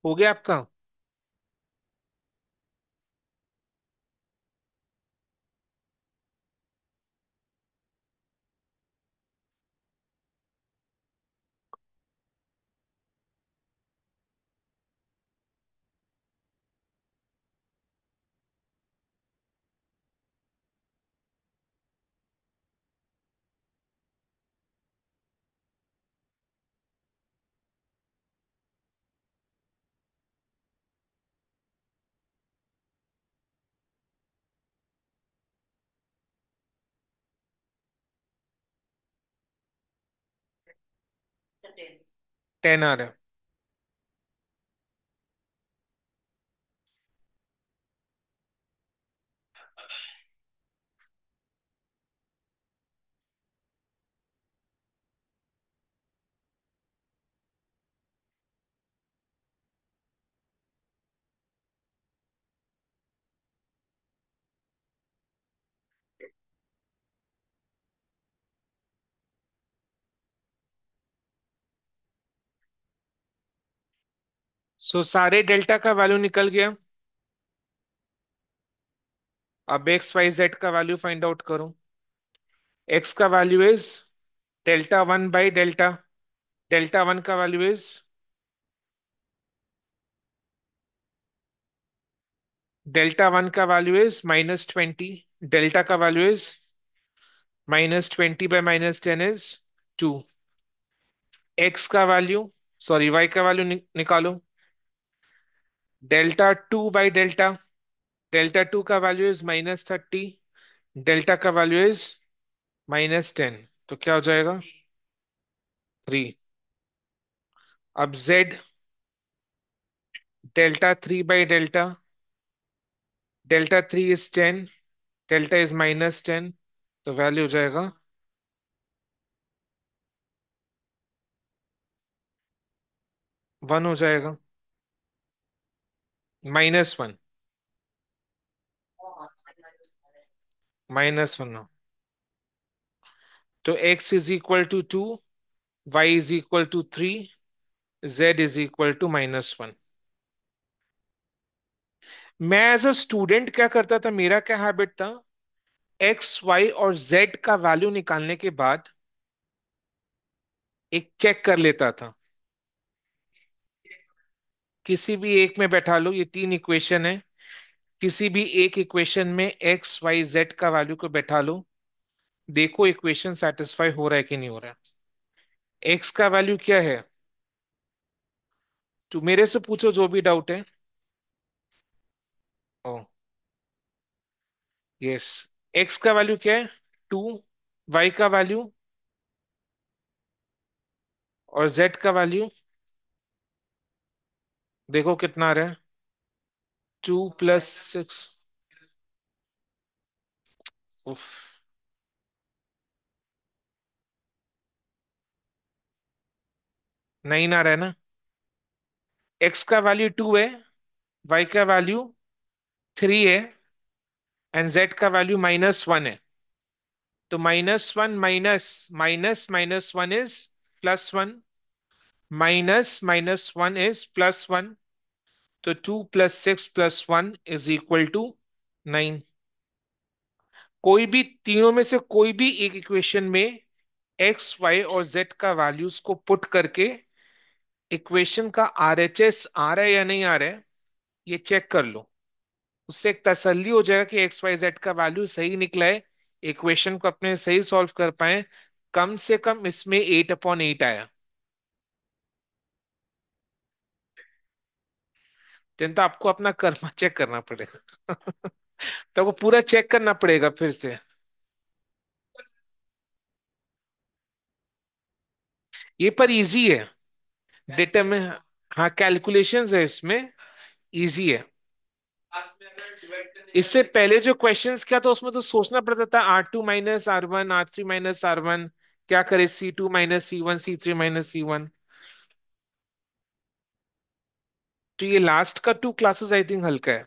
हो गया आपका? टेन आ रहा है। सो सारे डेल्टा का वैल्यू निकल गया। अब एक्स वाई जेड का वैल्यू फाइंड आउट करो। एक्स का value is delta one by delta. Delta one का वैल्यू इज डेल्टा वन का वैल्यू इज -20। डेल्टा का value is -20 by -10 is 2। X का वैल्यू, सॉरी वाई का वैल्यू निकालो। Delta two by delta. Delta two का value is -30। Delta का value is -10। तो क्या हो जाएगा? 3। अब Z, delta three by delta. Delta three is 10। Delta is -10। तो वैल्यू हो जाएगा 1 हो जाएगा। -1। -1। तो x is equal to 2, y is equal to 3, z is equal to -1। मैं एज अ स्टूडेंट क्या करता था, मेरा क्या हैबिट था, एक्स वाई और जेड का वैल्यू निकालने के बाद एक चेक कर लेता था। किसी भी एक में बैठा लो, ये तीन इक्वेशन है, किसी भी एक इक्वेशन में एक्स वाई जेड का वैल्यू को बैठा लो, देखो इक्वेशन सेटिस्फाई हो रहा है कि नहीं हो रहा है। एक्स का वैल्यू क्या है? तो मेरे से पूछो जो भी डाउट है। ओ यस। एक्स का वैल्यू क्या है? 2। वाई का वैल्यू और जेड का वैल्यू देखो कितना आ रहा है। 2 + 6। उफ, नहीं ना रहा है ना। एक्स का वैल्यू 2 है, वाई का वैल्यू 3 है, एंड जेड का वैल्यू -1 है। तो -1 minus minus -1 is +1, minus -1 is +1। तो 2 + 6 + 1 इज इक्वल टू 9। कोई भी तीनों में से कोई भी एक इक्वेशन में एक्स वाई और जेड का वैल्यूज को पुट करके इक्वेशन का आरएचएस आ रहा है या नहीं आ रहा है, ये चेक कर लो। उससे एक तसल्ली हो जाएगा कि एक्स वाई जेड का वैल्यू सही निकला है, इक्वेशन को अपने सही सॉल्व कर पाए। कम से कम इसमें 8/8 आया। तो आपको अपना कर्मा चेक करना पड़ेगा। तो आपको पूरा चेक करना पड़ेगा फिर से। ये पर इजी है। डिटरमिन, हाँ कैलकुलेशंस है इसमें, इजी है। इससे पहले जो क्वेश्चंस किया था उसमें तो सोचना पड़ता था, R2 - R1, R3 - R1, क्या करे, C2 - C1, C3 - C1। तो ये लास्ट का 2 क्लासेस आई थिंक हल्का है।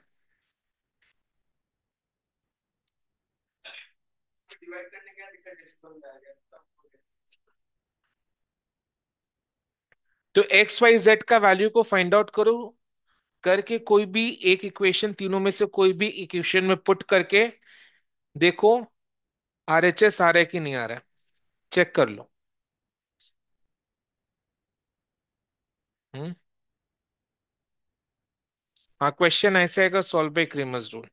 तो एक्स वाई जेड का वैल्यू को फाइंड आउट करो, करके कोई भी एक इक्वेशन, तीनों में से कोई भी इक्वेशन में पुट करके देखो आरएचएस आ रहा है कि नहीं आ रहा है, चेक कर लो। हम्म। हाँ क्वेश्चन ऐसे आएगा, सॉल्व बाय क्रेमर्स रूल।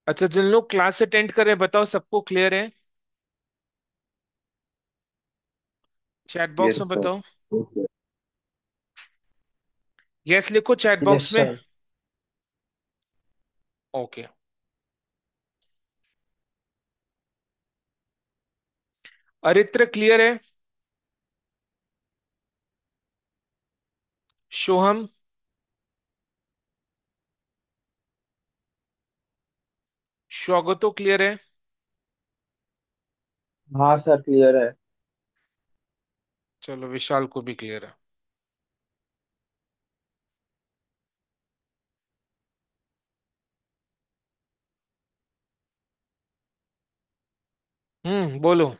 अच्छा, जिन लोग क्लास अटेंड कर रहे हैं बताओ सबको क्लियर है? चैट बॉक्स यस में सर। बताओ। यस लिखो चैट यस बॉक्स में। सर। ओके। अरित्र क्लियर है? सोहम, स्वागतो क्लियर है? हाँ सर क्लियर है। चलो विशाल को भी क्लियर है। बोलो।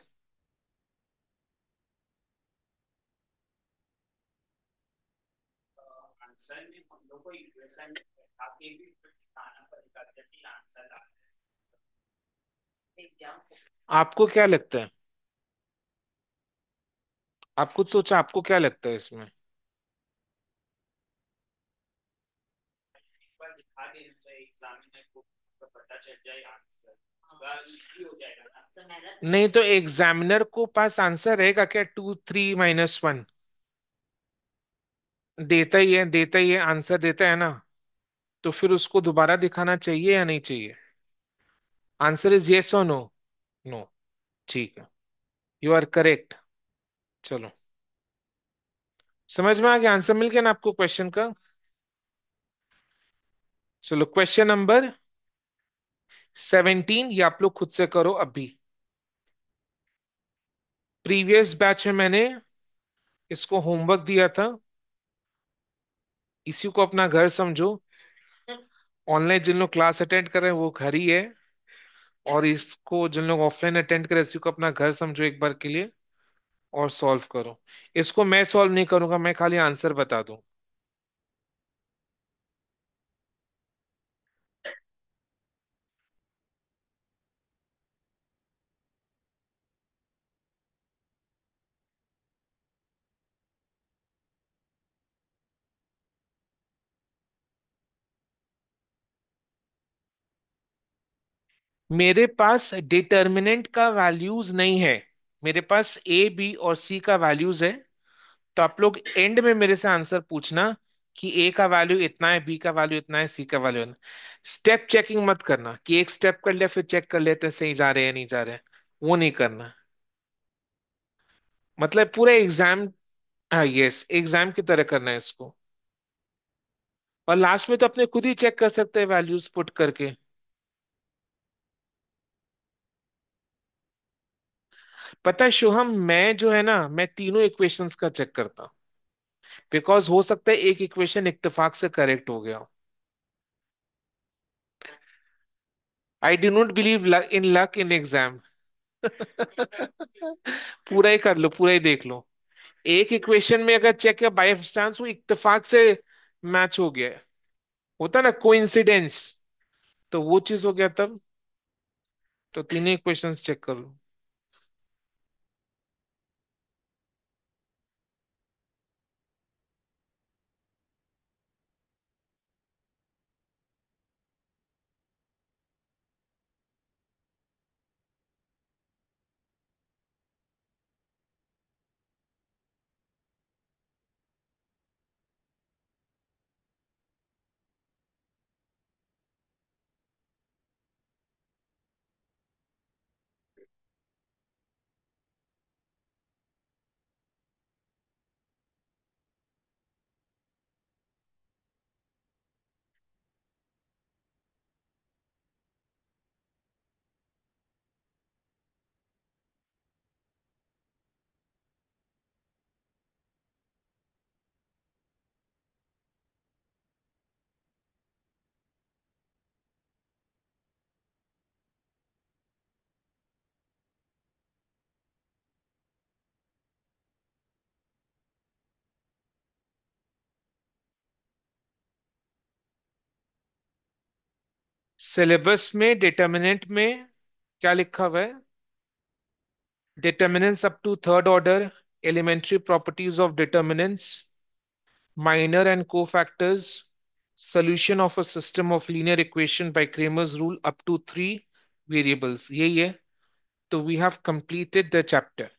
आपको क्या लगता है? आप कुछ सोचा, आपको क्या लगता है इसमें? नहीं तो एग्जामिनर को पास आंसर रहेगा क्या, 2 3 - 1? देता ही है, आंसर देता है ना। तो फिर उसको दोबारा दिखाना चाहिए या नहीं चाहिए? आंसर इज यस और नो? नो। ठीक है। You are correct. चलो, समझ में आ गया, आंसर मिल गया ना आपको क्वेश्चन का? चलो, क्वेश्चन नंबर 17, ये आप लोग खुद से करो अभी। प्रीवियस बैच में मैंने इसको होमवर्क दिया था, इसी को अपना घर समझो। ऑनलाइन जिन लोग क्लास अटेंड कर रहे हैं वो घर ही है, और इसको जिन लोग ऑफलाइन अटेंड कर रहे हैं इसी को अपना घर समझो एक बार के लिए, और सॉल्व करो। इसको मैं सॉल्व नहीं करूंगा, मैं खाली आंसर बता दूं। मेरे पास डिटर्मिनेंट का वैल्यूज नहीं है, मेरे पास ए बी और सी का वैल्यूज है। तो आप लोग एंड में मेरे से आंसर पूछना कि ए का वैल्यू इतना है, बी का वैल्यू इतना है, सी का वैल्यू इतना। स्टेप चेकिंग मत करना कि एक स्टेप कर लिया फिर चेक कर लेते हैं सही जा रहे हैं या नहीं जा रहे हैं, वो नहीं करना। मतलब पूरा एग्जाम, हाँ यस, एग्जाम की तरह करना है इसको। और लास्ट में तो अपने खुद ही चेक कर सकते हैं वैल्यूज पुट करके। पता है शुभम, मैं जो है ना, मैं तीनों इक्वेशंस का चेक करता हूँ, बिकॉज हो सकता है एक इक्वेशन इत्तेफाक से करेक्ट हो गया। I do not believe in luck in exam. पूरा ही कर लो, पूरा ही देख लो। एक इक्वेशन में अगर चेक किया बाय चांस वो इत्तेफाक से मैच हो गया है, होता ना कोइंसिडेंस, तो वो चीज हो गया तब। तो तीनों इक्वेशंस चेक कर लो। सिलेबस में डिटर्मिनेंट में क्या लिखा हुआ है? determinants up to third order, elementary properties of determinants, minor and cofactors, solution of a system of linear equation by Cramer's rule up to three variables, यही है। तो we have completed the chapter।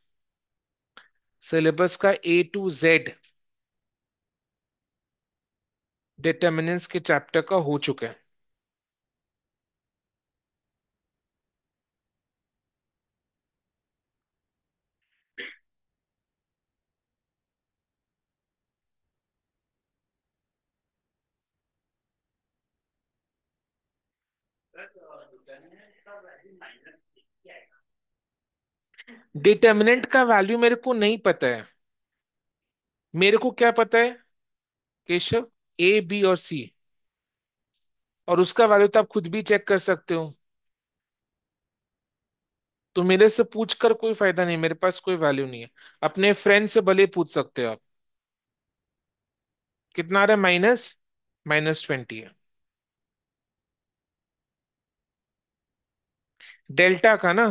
Syllabus का A to Z determinants के chapter का हो चुका है। Determinant का वैल्यू मेरे को नहीं पता है। मेरे को क्या पता है केशव? ए बी और सी, और उसका वैल्यू तो आप खुद भी चेक कर सकते हो। तो मेरे से पूछ कर कोई फायदा नहीं, मेरे पास कोई वैल्यू नहीं है। अपने फ्रेंड से भले पूछ सकते हो आप। कितना आ रहा है? -20 है। डेल्टा का ना।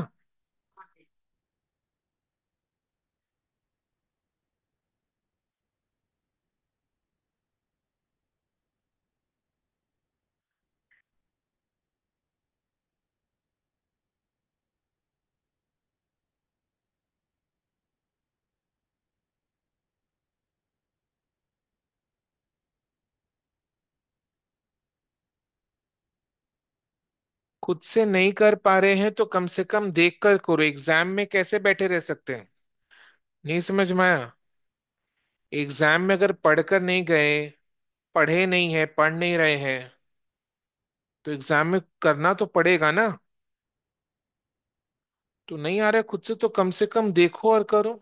खुद से नहीं कर पा रहे हैं तो कम से कम देख कर करो। एग्जाम में कैसे बैठे रह सकते हैं? नहीं समझ में आया? एग्जाम में अगर पढ़कर नहीं गए, पढ़े नहीं है, पढ़ नहीं रहे हैं, तो एग्जाम में करना तो पड़ेगा ना। तो नहीं आ रहा है खुद से तो कम से कम देखो और करो।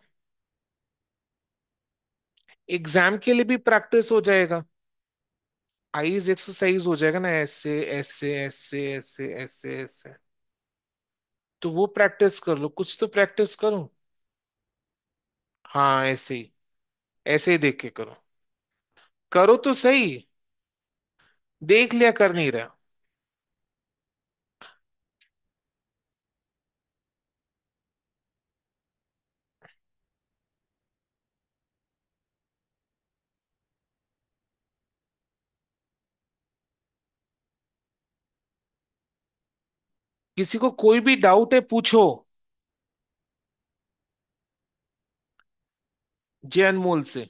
एग्जाम के लिए भी प्रैक्टिस हो जाएगा। आईज एक्सरसाइज हो जाएगा ना, ऐसे ऐसे ऐसे ऐसे ऐसे ऐसे। तो वो प्रैक्टिस कर लो, कुछ तो प्रैक्टिस करो। हाँ ऐसे ही देख के करो। करो तो सही। देख लिया, कर नहीं रहा। किसी को कोई भी डाउट है पूछो। जे अनमोल से।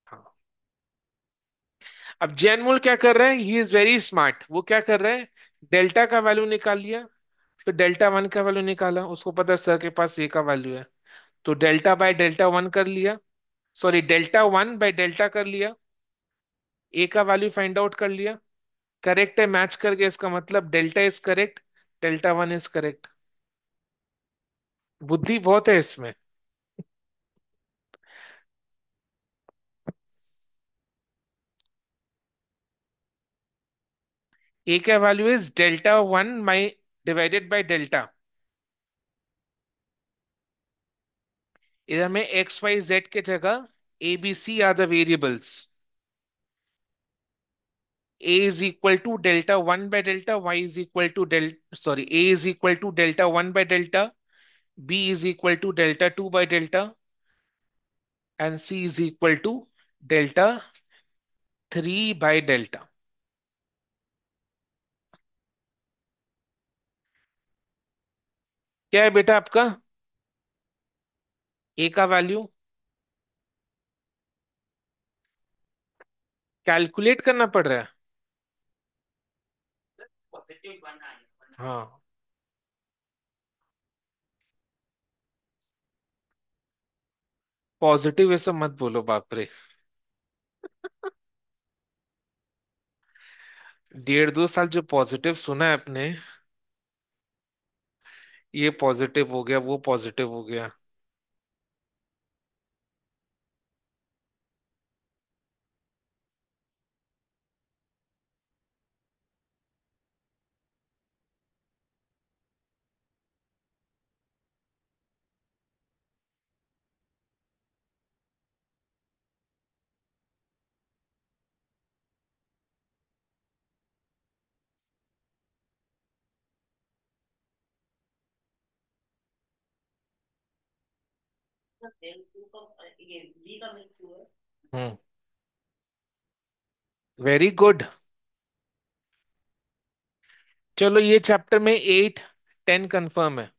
हाँ। अब जे अनमोल क्या कर रहे हैं? He is very smart. वो क्या कर रहे हैं? डेल्टा का वैल्यू निकाल लिया, फिर डेल्टा वन का वैल्यू निकाला। उसको पता है सर के पास ए का वैल्यू है, तो डेल्टा बाय डेल्टा वन कर लिया। Sorry, delta one by delta कर लिया। ए का वैल्यू फाइंड आउट कर लिया। करेक्ट है, मैच कर गया, इसका मतलब delta is correct, delta one is correct. बुद्धि बहुत है इसमें। ए का value is delta one by divided by delta. इधर में एक्स वाई जेड के जगह A B C are the variables. a is equal to delta 1 by delta, y is equal to a is equal to delta 1 by delta, b is equal to delta 2 by delta, and c is equal to delta 3 by delta। क्या है बेटा आपका? a का value calculate करना पड़ रहा है। हाँ। पॉजिटिव ऐसा मत बोलो, बाप रे। 1.5 2 साल जो पॉजिटिव सुना है आपने, ये पॉजिटिव हो गया, वो पॉजिटिव हो गया। हम्म। Very good. चलो, ये चैप्टर में 8 10 कंफर्म है।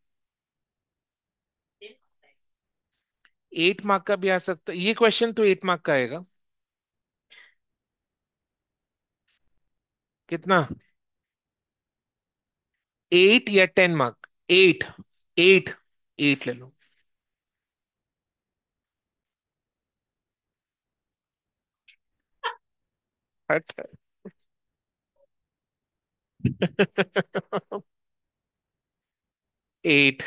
8 मार्क का भी आ सकता है, ये क्वेश्चन तो 8 मार्क का आएगा। कितना? 8 या 10 मार्क? 8। 8। 8 ले लो। हट। एट।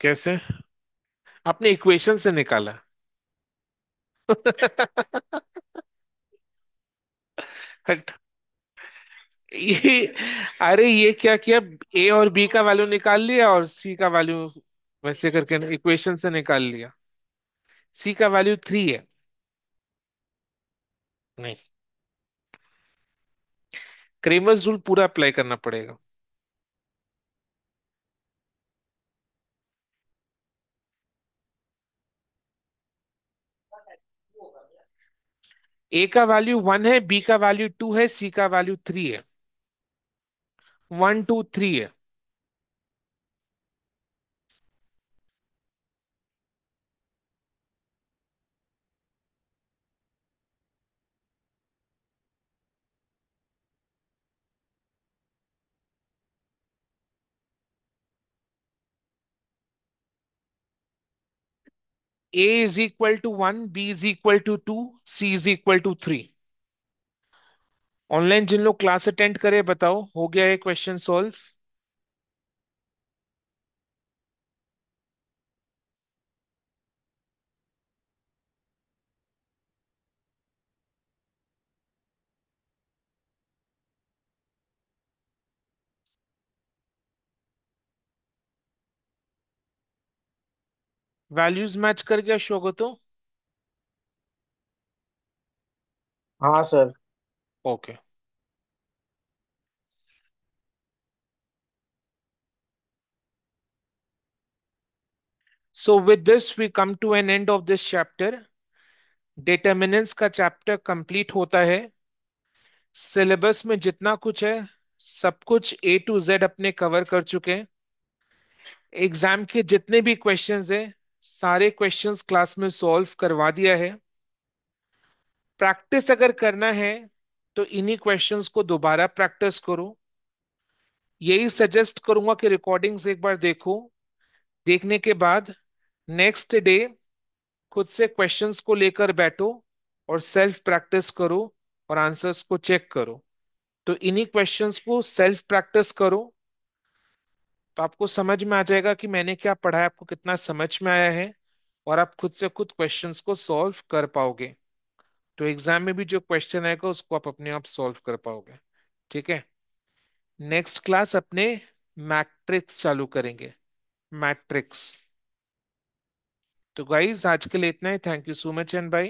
कैसे? आपने इक्वेशन से निकाला? हट। ये, अरे ये क्या किया, ए और बी का वैल्यू निकाल लिया और सी का वैल्यू वैसे करके इक्वेशन से निकाल लिया। सी का वैल्यू 3 है। नहीं, क्रेमर्स रूल पूरा अप्लाई करना पड़ेगा। ए का वैल्यू 1 है, बी का वैल्यू 2 है, सी का वैल्यू 3 है। 1 2 3 है। A is equal to 1, B is equal to 2, C is equal to 3। Online जिन लोग क्लास अटेंड करे बताओ, हो गया ये क्वेश्चन सॉल्व? वैल्यूज मैच कर गया शोगो तो? हाँ sir. Okay. So with this we come to an end of this chapter. Determinants का चैप्टर कंप्लीट होता है। सिलेबस में जितना कुछ है, सब कुछ ए टू जेड अपने कवर कर चुके हैं। एग्जाम के जितने भी क्वेश्चंस हैं, सारे क्वेश्चंस क्लास में सॉल्व करवा दिया है। प्रैक्टिस अगर करना है तो इन्हीं क्वेश्चंस को दोबारा प्रैक्टिस करो। यही सजेस्ट करूंगा कि रिकॉर्डिंग्स एक बार देखो। देखने के बाद नेक्स्ट डे खुद से क्वेश्चंस को लेकर बैठो और सेल्फ प्रैक्टिस करो और आंसर्स को चेक करो। तो इन्हीं क्वेश्चंस को सेल्फ प्रैक्टिस करो, तो आपको समझ में आ जाएगा कि मैंने क्या पढ़ा है, आपको कितना समझ में आया है, और आप खुद से खुद क्वेश्चंस को सॉल्व कर पाओगे। तो एग्जाम में भी जो क्वेश्चन आएगा उसको आप अपने आप सॉल्व कर पाओगे। ठीक है। नेक्स्ट क्लास अपने मैट्रिक्स चालू करेंगे। मैट्रिक्स। तो गाइज आज के लिए इतना ही। Thank you so much and bye.